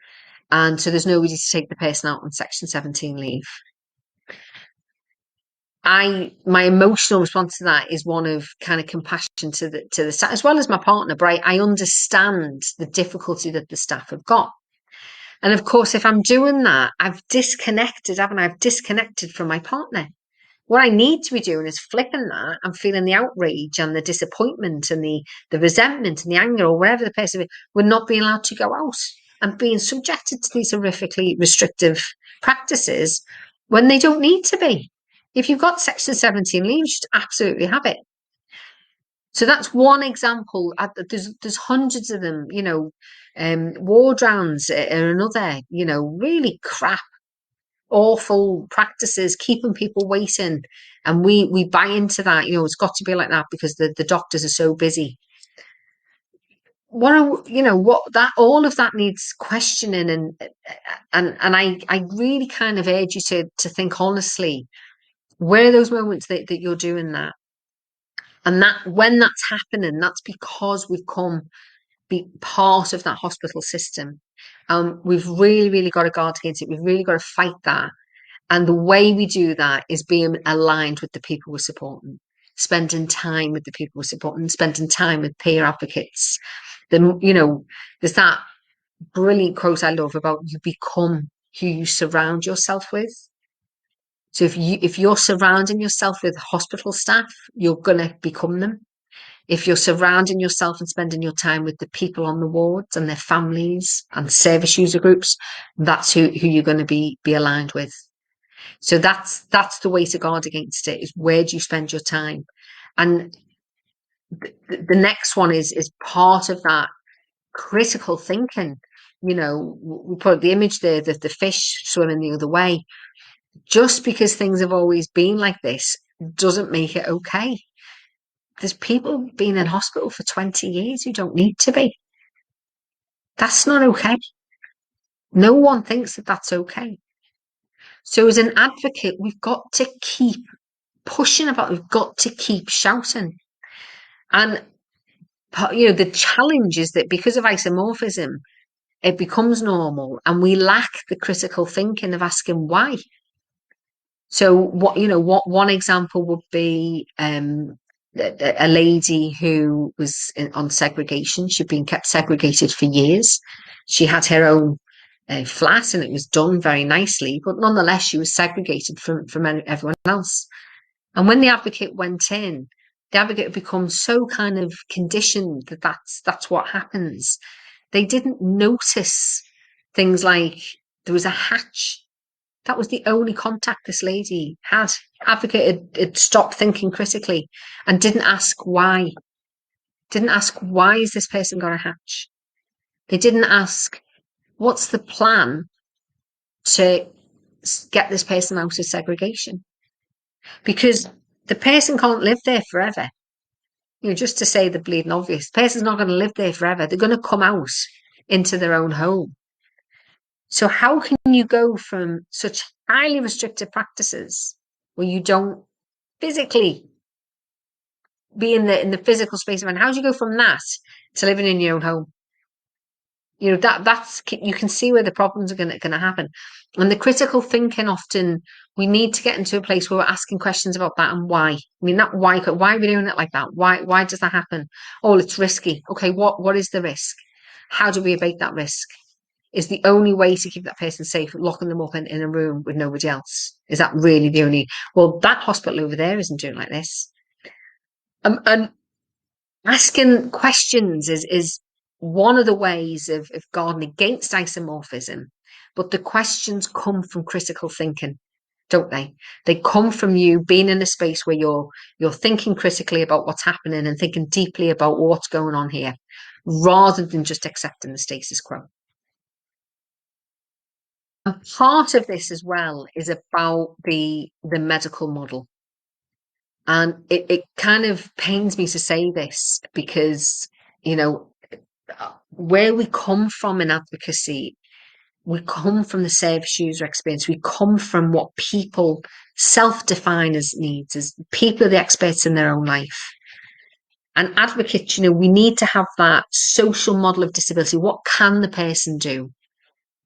And so there's nobody to take the person out on Section 17 leave. My emotional response to that is one of kind of compassion to the staff as well as my partner, but I understand the difficulty that the staff have got. And of course, if I'm doing that, I've disconnected, haven't I? I've disconnected from my partner. What I need to be doing is flipping that and feeling the outrage and the disappointment and the resentment and the anger or whatever the person is. We're not being allowed to go out and being subjected to these horrifically restrictive practices when they don't need to be. If you've got Section 17 leave, you should absolutely have it. So that's one example. There's hundreds of them. Ward rounds are another. Really crap, awful practices, keeping people waiting, and we buy into that. It's got to be like that because the doctors are so busy. What that all of that needs questioning, and I really kind of urge you to think honestly. Where are those moments that you're doing that? And that when that's happening, that's because we've be part of that hospital system. We've really, really got to guard against it. We've really got to fight that. And the way we do that is being aligned with the people we're supporting, spending time with the people we're supporting, spending time with peer advocates. There's that brilliant quote I love about you become who you surround yourself with. So if you're surrounding yourself with hospital staff, you're gonna become them. If you're surrounding yourself and spending your time with the people on the wards and their families and service user groups, that's who you're going to be aligned with. So that's the way to guard against it, is where do you spend your time? And the next one is part of that critical thinking. We put the image there that the fish swimming the other way. Just because things have always been like this doesn't make it okay. There's people being in hospital for 20 years who don't need to be. That's not okay. No one thinks that that's okay. So as an advocate, we've got to keep pushing about, we've got to keep shouting. And, the challenge is that because of isomorphism, it becomes normal and we lack the critical thinking of asking why. So what one example would be a lady who was on segregation. She'd been kept segregated for years. She had her own flat and it was done very nicely, but nonetheless she was segregated from everyone else. And when the advocate went in, the advocate becomes so kind of conditioned that that's what happens. They didn't notice things like there was a hatch. That was the only contact this lady had. Advocate had stopped thinking critically and didn't ask why. Didn't ask why is this person got a hatch. They didn't ask what's the plan to get this person out of segregation, because the person can't live there forever. Just to say the bleeding obvious, the person's not going to live there forever. They're going to come out into their own home. So how can you go from such highly restrictive practices where you don't physically be in the physical space of mind. How do you go from that to living in your own home? You know, that's you can see where the problems are going to happen. And the critical thinking, often we need to get into a place where we're asking questions about that and why. I mean, that why are we doing it like that? Why does that happen? Oh, it's risky. Okay, what is the risk? How do we abate that risk? Is the only way to keep that person safe locking them up in a room with nobody else? Is that really the only? Well, that hospital over there isn't doing like this. And asking questions is one of the ways of guarding against isomorphism, but the questions come from critical thinking, don't they? They come from you being in a space where you're thinking critically about what's happening and thinking deeply about what's going on here, rather than just accepting the status quo. And part of this as well is about the medical model. And it kind of pains me to say this because, you know, where we come from in advocacy, we come from the service user experience. We come from what people self-define as needs, as people are the experts in their own life. And advocates, you know, we need to have that social model of disability. What can the person do?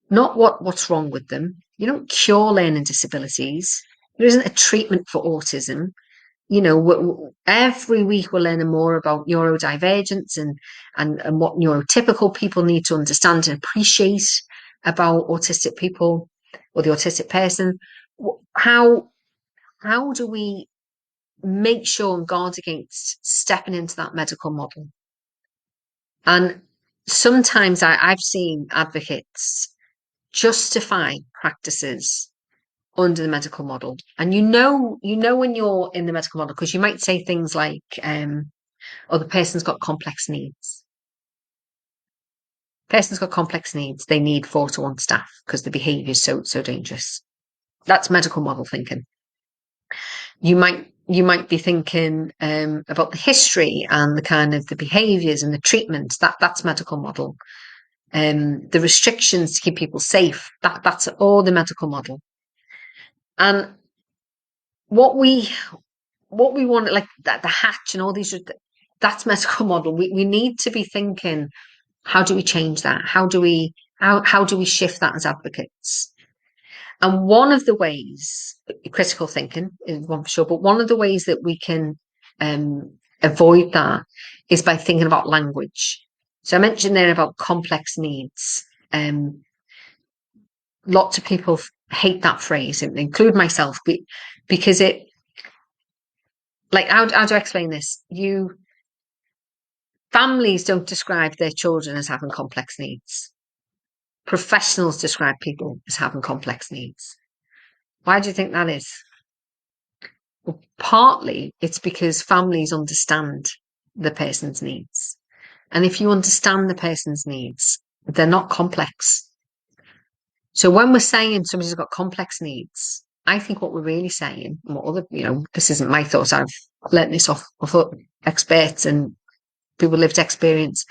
Not what's wrong with them. You don't cure learning disabilities. There isn't a treatment for autism. You know, every week we're learning more about neurodivergence and what neurotypical people need to understand and appreciate about autistic people or the autistic person. How do we make sure and guard against stepping into that medical model? And sometimes I've seen advocates justify practices under the medical model. And you know when you're in the medical model, because you might say things like, oh, the person's got complex needs. Person's got complex needs. They need 4-to-1 staff because the behaviour is so dangerous. That's medical model thinking. You might be thinking about the history and the kind of the behaviours and the treatments. That's medical model. The restrictions to keep people safe. That's all the medical model. And what we want, like that, the hatch and all these, that's medical model. We need to be thinking, how do we change that? How do we shift that as advocates? And one of the ways, critical thinking is one for sure, but one of the ways that we can avoid that is by thinking about language. So I mentioned there about complex needs. Lots of people hate that phrase, include myself, because it, like, how do I explain this? Families don't describe their children as having complex needs. Professionals describe people as having complex needs. Why do you think that is? Well, partly it's because families understand the person's needs. And if you understand the person's needs, they're not complex. So when we're saying somebody's got complex needs, I think what we're really saying, what other, this isn't my thoughts, I've learnt this off of experts and people with lived experience,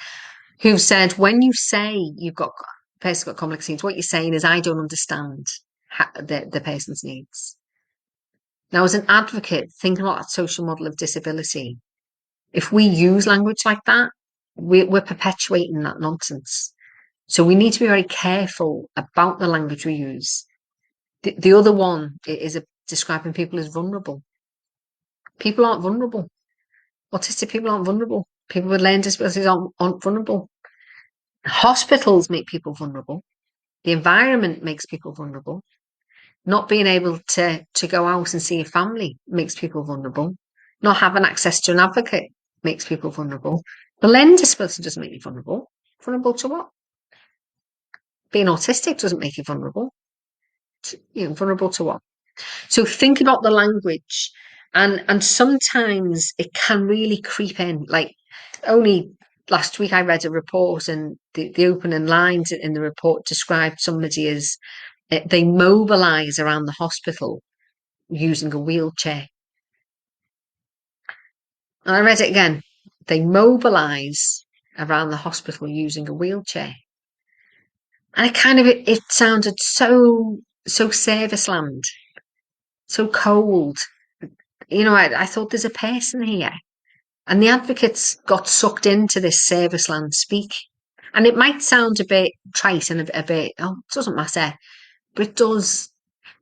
who've said, when you say you've got a person got complex needs, what you're saying is, I don't understand the person's needs. Now, as an advocate, thinking about that social model of disability, if we use language like that, we're perpetuating that nonsense. So we need to be very careful about the language we use. The other one is describing people as vulnerable. People aren't vulnerable. Autistic people aren't vulnerable. People with learning disabilities aren't vulnerable. Hospitals make people vulnerable. The environment makes people vulnerable. Not being able to go out and see a family makes people vulnerable. Not having access to an advocate makes people vulnerable. The learning disability doesn't make you vulnerable. Vulnerable to what? Being autistic doesn't make you vulnerable. Vulnerable to what? So think about the language, and sometimes it can really creep in. Like, only last week I read a report, and the opening lines in the report described somebody as they mobilise around the hospital using a wheelchair. And I read it again. They mobilise around the hospital using a wheelchair. And it sounded so service land, so cold. I thought, there's a person here. And the advocates got sucked into this service land speak. And it might sound a bit trite and a bit, oh, it doesn't matter, but it does,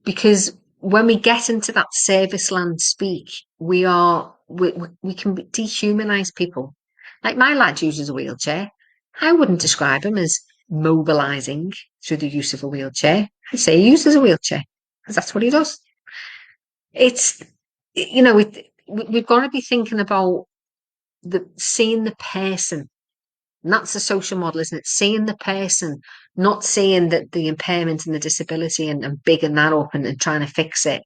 because when we get into that service land speak, we can dehumanize people. Like my lad uses a wheelchair. I wouldn't describe him as mobilizing through the use of a wheelchair. I'd say he uses a wheelchair because that's what he does. It's, we've got to be thinking about seeing the person. And that's the social model, isn't it? Seeing the person, not seeing the impairment and the disability and bigging that up and trying to fix it.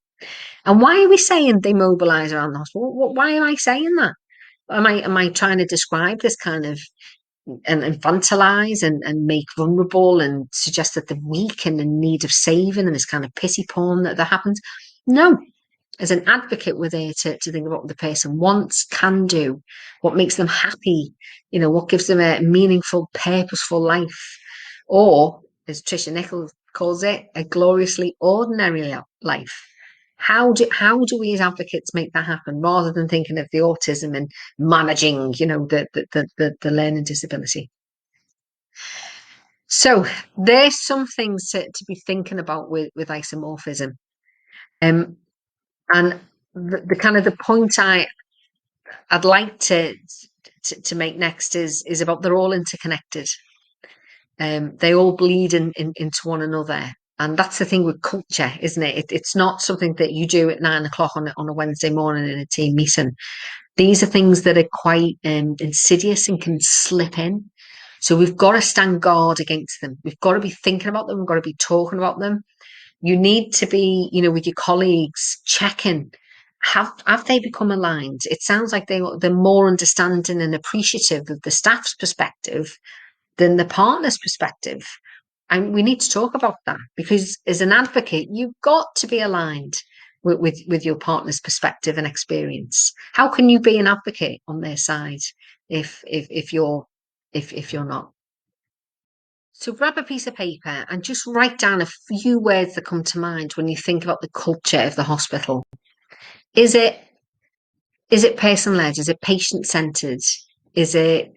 And why are we saying they mobilise around the hospital? Why am I saying that? Am I trying to describe this kind of and infantilise and make vulnerable and suggest that they're weak and in need of saving and this kind of pity porn that happens? No. As an advocate, we're there to think about what the person wants, can do, what makes them happy, what gives them a meaningful, purposeful life. Or, as Tricia Nichols calls it, a gloriously ordinary life. How do we as advocates make that happen rather than thinking of the autism and managing, the learning disability? So there's some things to be thinking about with isomorphism. And the kind of the point I'd like to make next is about they're all interconnected. They all bleed into one another. And that's the thing with culture, isn't it? It's not something that you do at 9 o'clock on a Wednesday morning in a team meeting. These are things that are quite insidious and can slip in. So we've got to stand guard against them. We've got to be thinking about them. We've got to be talking about them. You need to be, with your colleagues, checking. Have they become aligned? It sounds like they're more understanding and appreciative of the staff's perspective than the partner's perspective. And we need to talk about that because as an advocate, you've got to be aligned with your partner's perspective and experience. How can you be an advocate on their side if you're not? So grab a piece of paper and just write down a few words that come to mind when you think about the culture of the hospital. Is it person-led? Is it patient-centered? Is it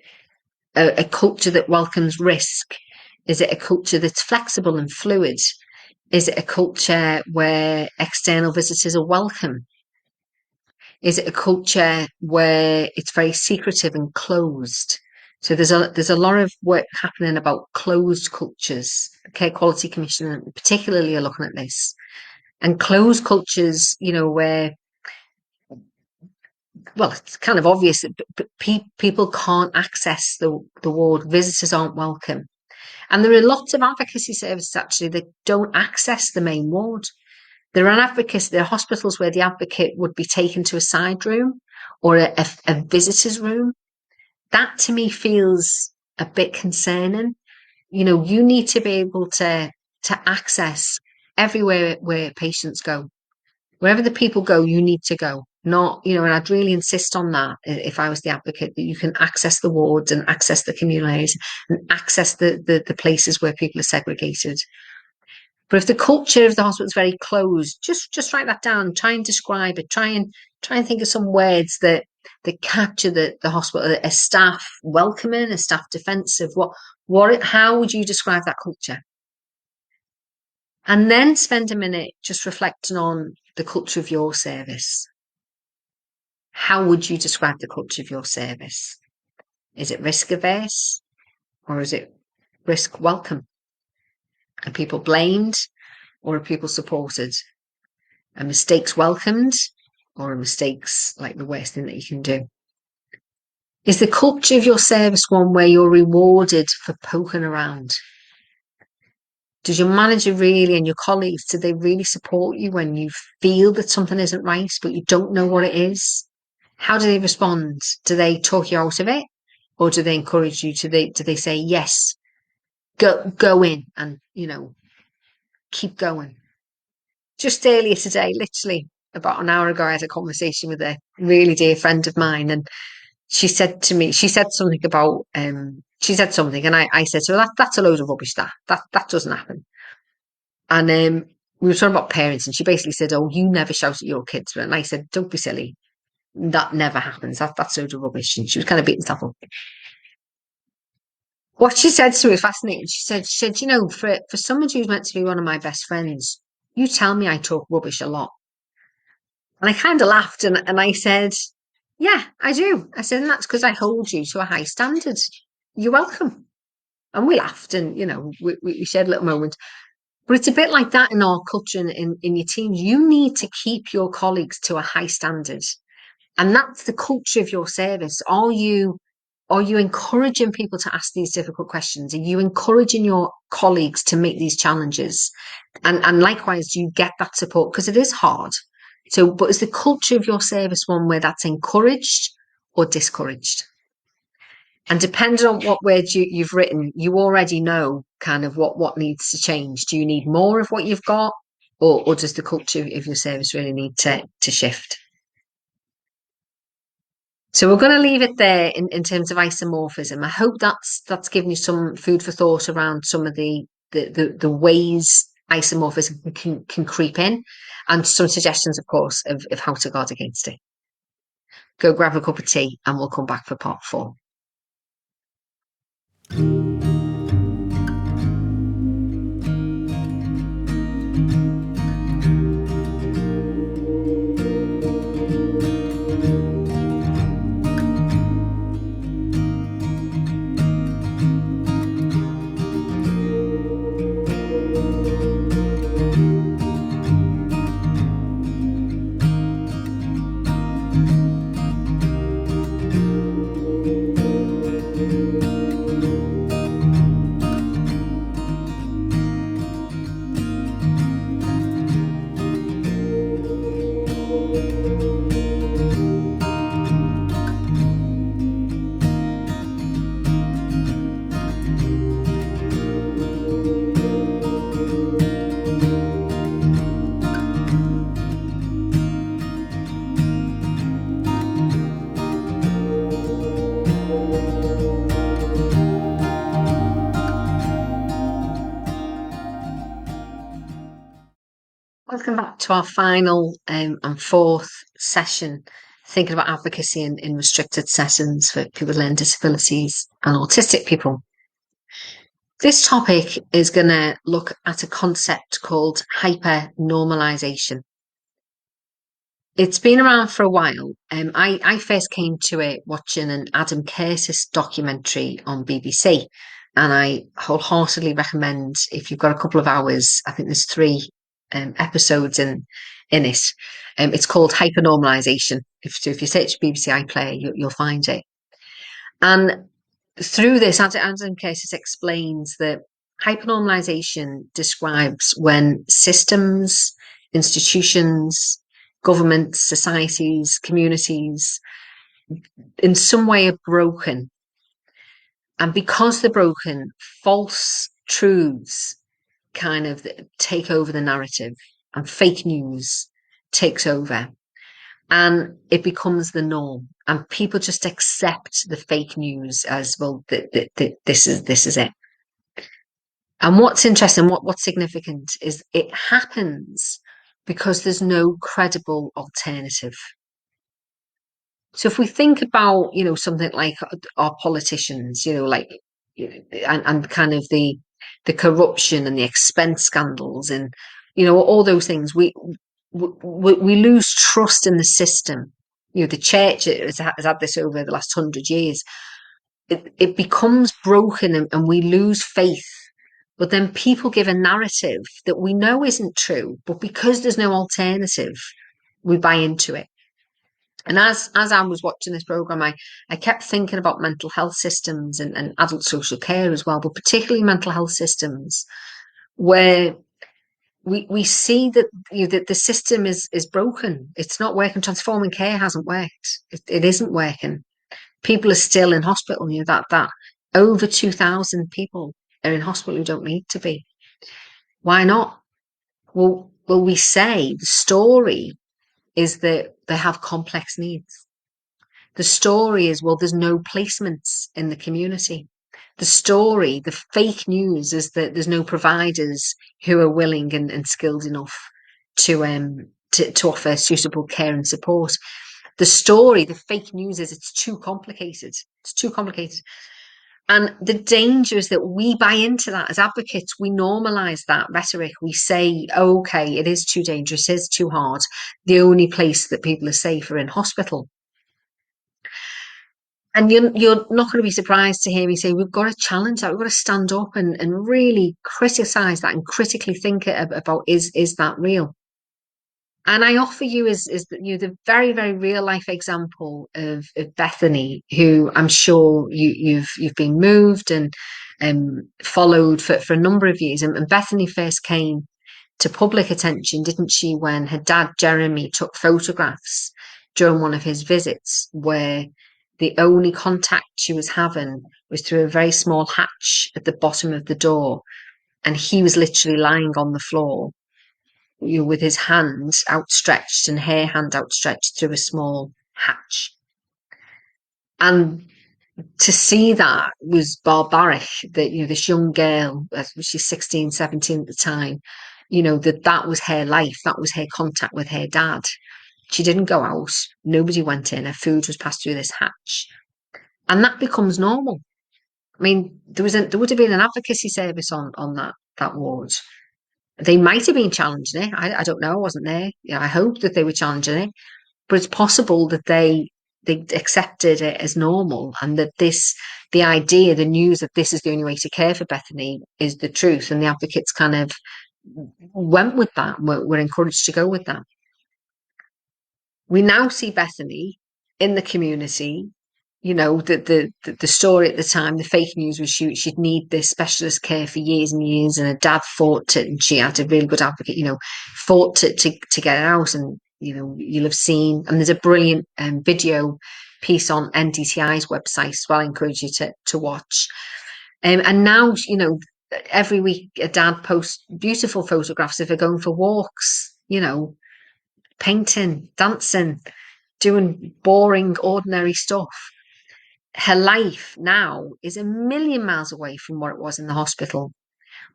a culture that welcomes risk? Is it a culture that's flexible and fluid? Is it a culture where external visitors are welcome? Is it a culture where it's very secretive and closed? So there's a lot of work happening about closed cultures. The Care Quality Commission particularly are looking at this. And closed cultures, where, well, it's kind of obvious that people can't access the ward. Visitors aren't welcome. And there are lots of advocacy services actually that don't access the main ward. There are hospitals where the advocate would be taken to a side room or a visitor's room. That to me feels a bit concerning. You need to be able to access everywhere where patients go. Wherever the people go, you need to go. Not, and I'd really insist on that if I was the advocate, that you can access the wards and access the communities and access the places where people are segregated. But if the culture of the hospital is very closed, just write that down. Try and describe it. Try and think of some words that capture the hospital. A staff welcoming, a staff defensive. How would you describe that culture? And then spend a minute just reflecting on the culture of your service. How would you describe the culture of your service? Is it risk averse or is it risk welcome? Are people blamed or are people supported? Are mistakes welcomed or are mistakes like the worst thing that you can do? Is the culture of your service one where you're rewarded for poking around? Does your manager really and your colleagues, do they really support you when you feel that something isn't right, but you don't know what it is? How do they respond? Do they talk you out of it? Or do they encourage you? Do they say, yes, go in and, keep going? Just earlier today, literally about an hour ago, I had a conversation with a really dear friend of mine, and she said something about, and I said to her, that's a load of rubbish, that doesn't happen. And we were talking about parents, and she basically said, oh, you never shout at your kids. And I said, don't be silly. That never happens. That's load of rubbish. And she was kind of beating herself up. What she said to me was fascinating. She said, you know, for someone who's meant to be one of my best friends, you tell me I talk rubbish a lot. And I kind of laughed and I said, yeah, I do. I said, and that's because I hold you to a high standard. You're welcome. And we laughed and, you know, we shared a little moment. But it's a bit like that in our culture and in your teams. You need to keep your colleagues to a high standard. And that's the culture of your service. Are you encouraging people to ask these difficult questions? Are you encouraging your colleagues to make these challenges? And likewise, do you get that support? Because it is hard. So, but is the culture of your service one where that's encouraged or discouraged? And depending on what words you've written, you already know kind of what needs to change. Do you need more of what you've got? Or does the culture of your service really need to shift? So we're going to leave it there in terms of isomorphism. I hope that's given you some food for thought around some of the ways isomorphism can creep in, and some suggestions, of course, of how to guard against it. Go grab a cup of tea and we'll come back for part 4. Welcome back to our final and 4th session, thinking about advocacy in restricted settings for people with learning disabilities and autistic people. This topic is going to look at a concept called hypernormalisation. It's been around for a while. I first came to it watching an Adam Curtis documentary on BBC, and I wholeheartedly recommend, if you've got a couple of hours, I think there's 3 episodes in it. It's called Hypernormalisation. If you search BBC iPlayer, you'll find it. And through this, Adam Curtis explains that hypernormalisation describes when systems, institutions, governments, societies, communities, in some way are broken. And because they're broken, false truths kind of take over the narrative, and fake news takes over, and it becomes the norm, and people just accept the fake news as, well, this is it. And what's interesting, what's significant, is it happens because there's no credible alternative. So if we think about, something like our politicians, and kind of the corruption and the expense scandals and, all those things, we lose trust in the system. The church has had this over the last 100 years. It becomes broken and we lose faith. But then people give a narrative that we know isn't true, but because there's no alternative, we buy into it. And as I was watching this program, I kept thinking about mental health systems and adult social care as well, but particularly mental health systems, where we see that that the system is broken. It's not working. Transforming care hasn't worked. It isn't working. People are still in hospital. That over 2,000 people are in hospital who don't need to be. Why not? Well, we say the story is that they have complex needs. The story is, well, there's no placements in the community. The story, the fake news, is that there's no providers who are willing and skilled enough to offer suitable care and support. The story, the fake news is it's too complicated. It's too complicated. And the danger is that we buy into that as advocates. We normalize that rhetoric. We say, oh, okay, it is too dangerous, it is too hard. The only place that people are safe are in hospital. And you're not going to be surprised to hear me say we've got to challenge that. We've got to stand up and really criticize that and critically think about is that real? And I offer you the very, very real life example of Bethany, who I'm sure you've been moved and followed for a number of years. And Bethany first came to public attention, didn't she, when her dad Jeremy took photographs during one of his visits, where the only contact she was having was through a very small hatch at the bottom of the door, and he was literally lying on the floor, with his hands outstretched and her hand outstretched through a small hatch. And to see that was barbaric, that, this young girl, she's 16, 17 at the time, that was her life, that was her contact with her dad. She didn't go out, nobody went in, her food was passed through this hatch. And that becomes normal. I mean, there would have been an advocacy service on that ward. They might have been challenging it. I don't know. I wasn't there. I hope that they were challenging it, but it's possible that they accepted it as normal, and that the news that this is the only way to care for Bethany is the truth, and the advocates kind of went with that. Were encouraged to go with that. We now see Bethany in the community. The story at the time, the fake news was she'd need this specialist care for years and years, and her dad fought it, and she had a really good advocate, fought to get it out. And, you'll have seen, and there's a brilliant video piece on NDTI's website as well, I encourage you to watch. And now, every week a dad posts beautiful photographs of her going for walks, painting, dancing, doing boring, ordinary stuff. Her life now is a million miles away from what it was in the hospital.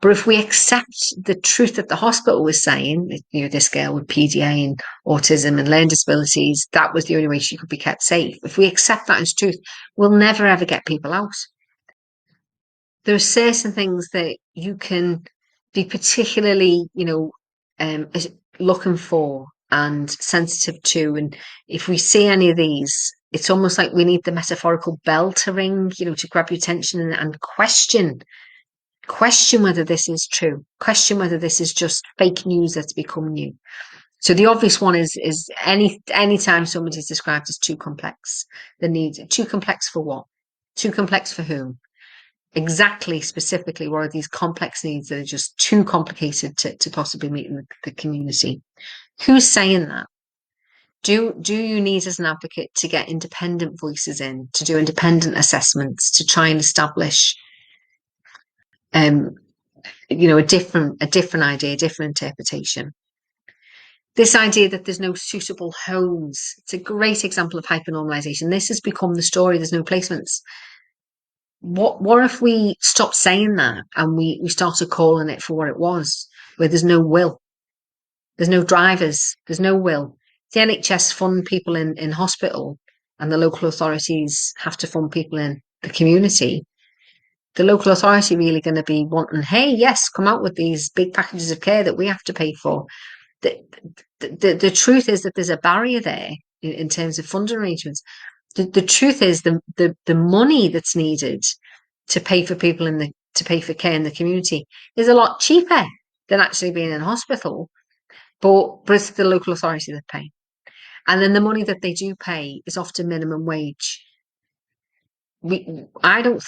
But if we accept the truth that the hospital was saying, this girl with PDA and autism and learning disabilities, that was the only way she could be kept safe. If we accept that as truth, we'll never ever get people out. There are certain things that you can be particularly, looking for and sensitive to. And if we see any of these, it's almost like we need the metaphorical bell to ring, to grab your attention and question whether this is true, question whether this is just fake news that's become new. So the obvious one is any time somebody is described as too complex, the needs too complex for what? Too complex for whom? Exactly, specifically, what are these complex needs that are just too complicated to possibly meet in the community? Who's saying that? Do you need, as an advocate, to get independent voices in, to do independent assessments, to try and establish, a different idea, a different interpretation? This idea that there's no suitable homes, it's a great example of hypernormalisation. This has become the story. There's no placements. What if we stopped saying that and we started calling it for what it was, where there's no will, there's no drivers, there's no will. The NHS fund people in hospital, and the local authorities have to fund people in the community. The local authority really going to be wanting, hey, yes, come out with these big packages of care that we have to pay for. The truth is that there's a barrier there in terms of funding arrangements. The truth is the money that's needed to pay for people to pay for care in the community is a lot cheaper than actually being in hospital, but it's the local authority that pay. And then the money that they do pay is often minimum wage. I don't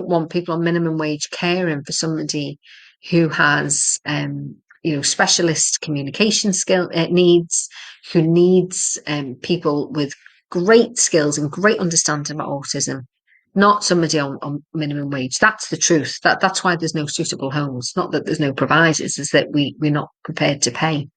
want people on minimum wage caring for somebody who has, specialist communication skill needs, who needs people with great skills and great understanding about autism, not somebody on minimum wage. That's the truth. That's why there's no suitable homes. Not that there's no providers, is that we're not prepared to pay.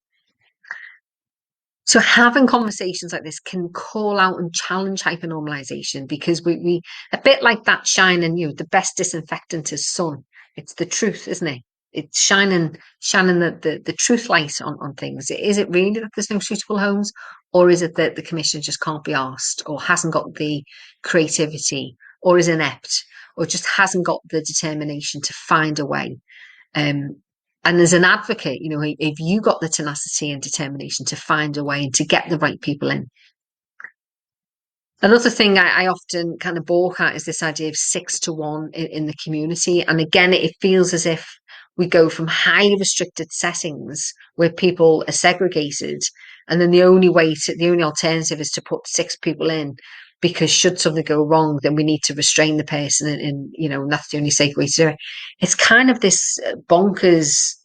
So having conversations like this can call out and challenge hypernormalisation, because we a bit like that shining, the best disinfectant is sun. It's the truth, isn't it? It's shining the truth light on things. Is it really that there's no suitable homes, Or is it that the commissioner just can't be asked, or hasn't got the creativity, or is inept, or just hasn't got the determination to find a way? And as an advocate, if you got the tenacity and determination to find a way and to get the right people in. Another thing I often kind of balk at is this idea of 6-to-1 in the community. And again, it feels as if we go from highly restricted settings where people are segregated, and then the only alternative is to put 6 people in, because should something go wrong, then we need to restrain the person, and that's the only safe way to do it. It's kind of this bonkers,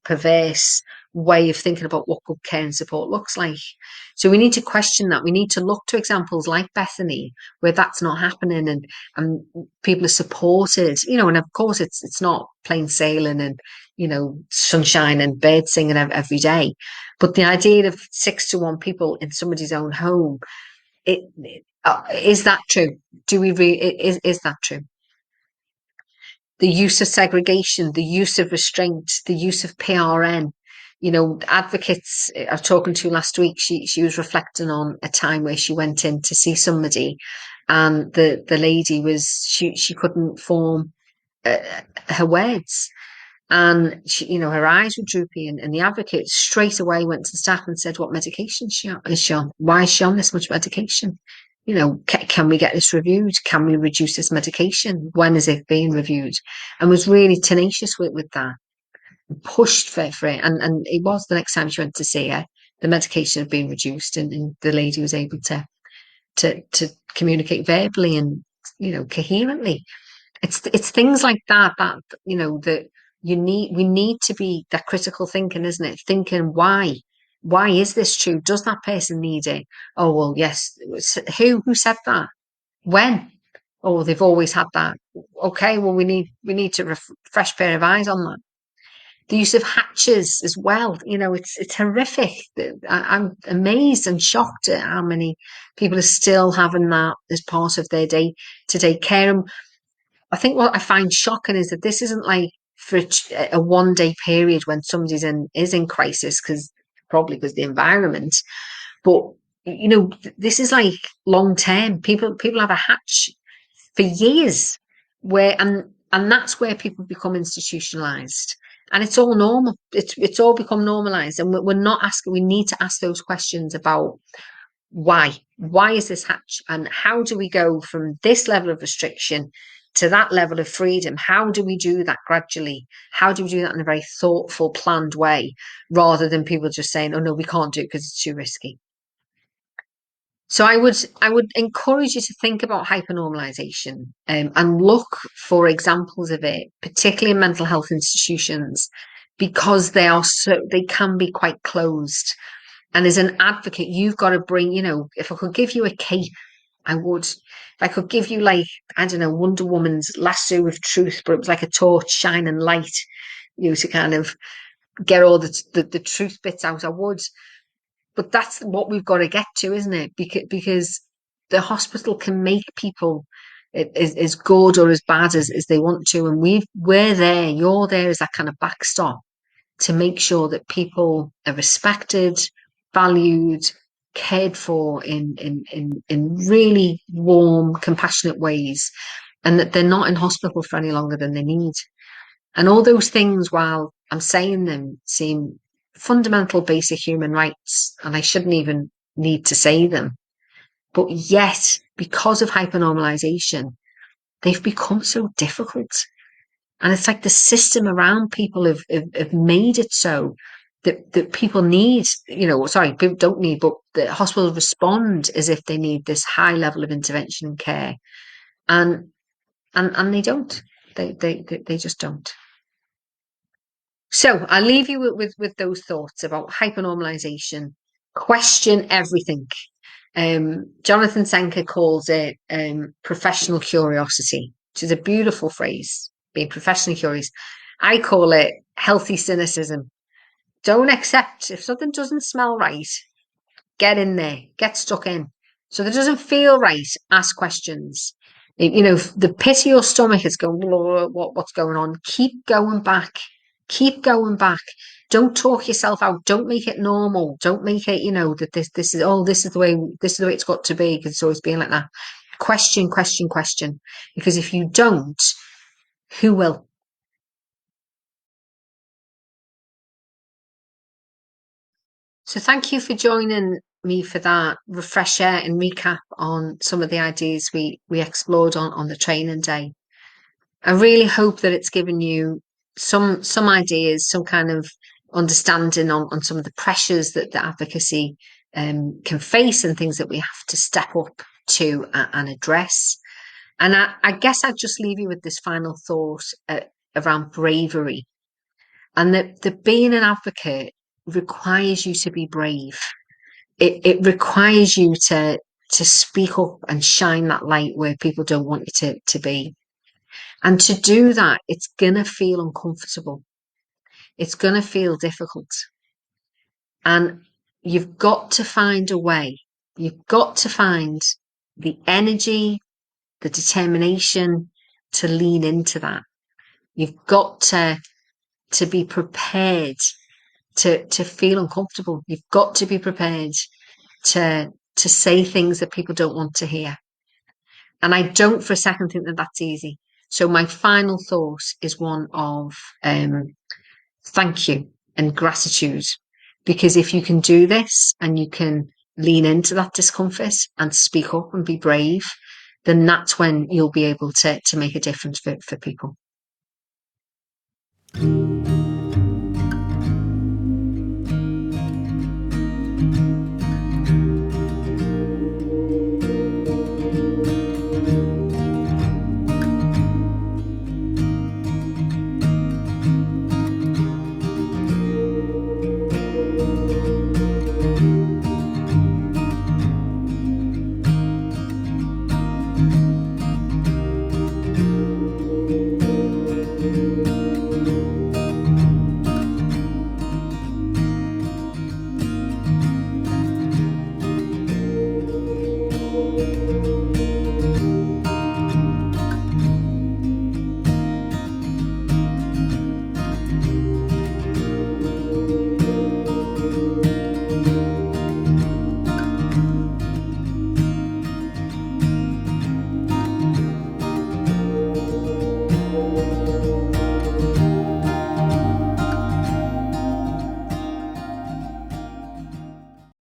perverse way of thinking about what good care and support looks like. So we need to question that. We need to look to examples like Bethany, where that's not happening, and people are supported, and of course it's not plain sailing and, sunshine and birds singing every day. But the idea of 6-to-1 people in somebody's own home, is that true? Is that true? The use of segregation, the use of restraint, the use of PRN. Advocates I was talking to last week, she was reflecting on a time where she went in to see somebody, and the lady she couldn't form her words, and her eyes were droopy, and the advocate straight away went to the staff and said, what medication is she on? Why is she on this much medication? Can we get this reviewed? Can we reduce this medication? When is it being reviewed? And was really tenacious with that, pushed for it. And it was the next time she went to see her, the medication had been reduced, and the lady was able to communicate verbally and, coherently. It's things like that, that we need to be that critical thinking, isn't it? Thinking, why is this true? Does that person need it? Oh, well, yes. Who said that? When? Oh, they've always had that. Okay, well, we need to fresh pair of eyes on that. The use of hatches as well, it's horrific. I'm amazed and shocked at how many people are still having that as part of their day-to-day care. And I think what I find shocking is that this isn't like for a one-day period when somebody's is in crisis, probably because the environment. But this is like long term. People have a hatch for years, and that's where people become institutionalized, and it's all normal. It's all become normalized, and we're not asking. We need to ask those questions about why is this hatch, and how do we go from this level of restriction to that level of freedom? How do we do that gradually? How do we do that in a very thoughtful, planned way, rather than people just saying, oh no, we can't do it because it's too risky? So I would encourage you to think about hypernormalisation, and look for examples of it, particularly in mental health institutions, because they can be quite closed. And as an advocate, you've got to bring, if I could give you a cape, I would. If I could give you, like, I don't know, Wonder Woman's lasso of truth, but it was like a torch shining light, to kind of get all the truth bits out, I would. But that's what we've got to get to, isn't it? Because the hospital can make people as good or as bad as they want to. And you're there as that kind of backstop to make sure that people are respected, valued, cared for in really warm, compassionate ways, and that they're not in hospital for any longer than they need. And all those things, while I'm saying them, seem fundamental basic human rights, and I shouldn't even need to say them. But yet, because of hypernormalisation, they've become so difficult. And it's like the system around people have made it so that people need, people don't need, but the hospitals respond as if they need this high level of intervention and care. And they don't. They just don't. So I'll leave you with those thoughts about hypernormalisation. Question everything. Jonathan Senker calls it professional curiosity, which is a beautiful phrase, being professionally curious. I call it healthy cynicism. Don't accept if something doesn't smell right, get in there, get stuck in. So if it doesn't feel right, ask questions. If the pit of your stomach is going, what's going on? Keep going back. Keep going back. Don't talk yourself out. Don't make it normal. Don't make it, that this is the way it's got to be, because it's always been like that. Question, question, question. Because if you don't, who will? So thank you for joining me for that refresher and recap on some of the ideas we explored on the training day. I really hope that it's given you some ideas, some kind of understanding on some of the pressures that the advocacy can face, and things that we have to step up to and address. And I guess I'd just leave you with this final thought around bravery, and that being an advocate requires you to be brave. It requires you to speak up and shine that light where people don't want you to be. And to do that, it's going to feel uncomfortable. It's going to feel difficult. And you've got to find a way. You've got to find the energy, the determination to lean into that. You've got to be prepared to feel uncomfortable. You've got to be prepared to say things that people don't want to hear. And I don't for a second think that that's easy. So my final thought is one of thank you and gratitude. Because if you can do this and you can lean into that discomfort and speak up and be brave, then that's when you'll be able to make a difference for people.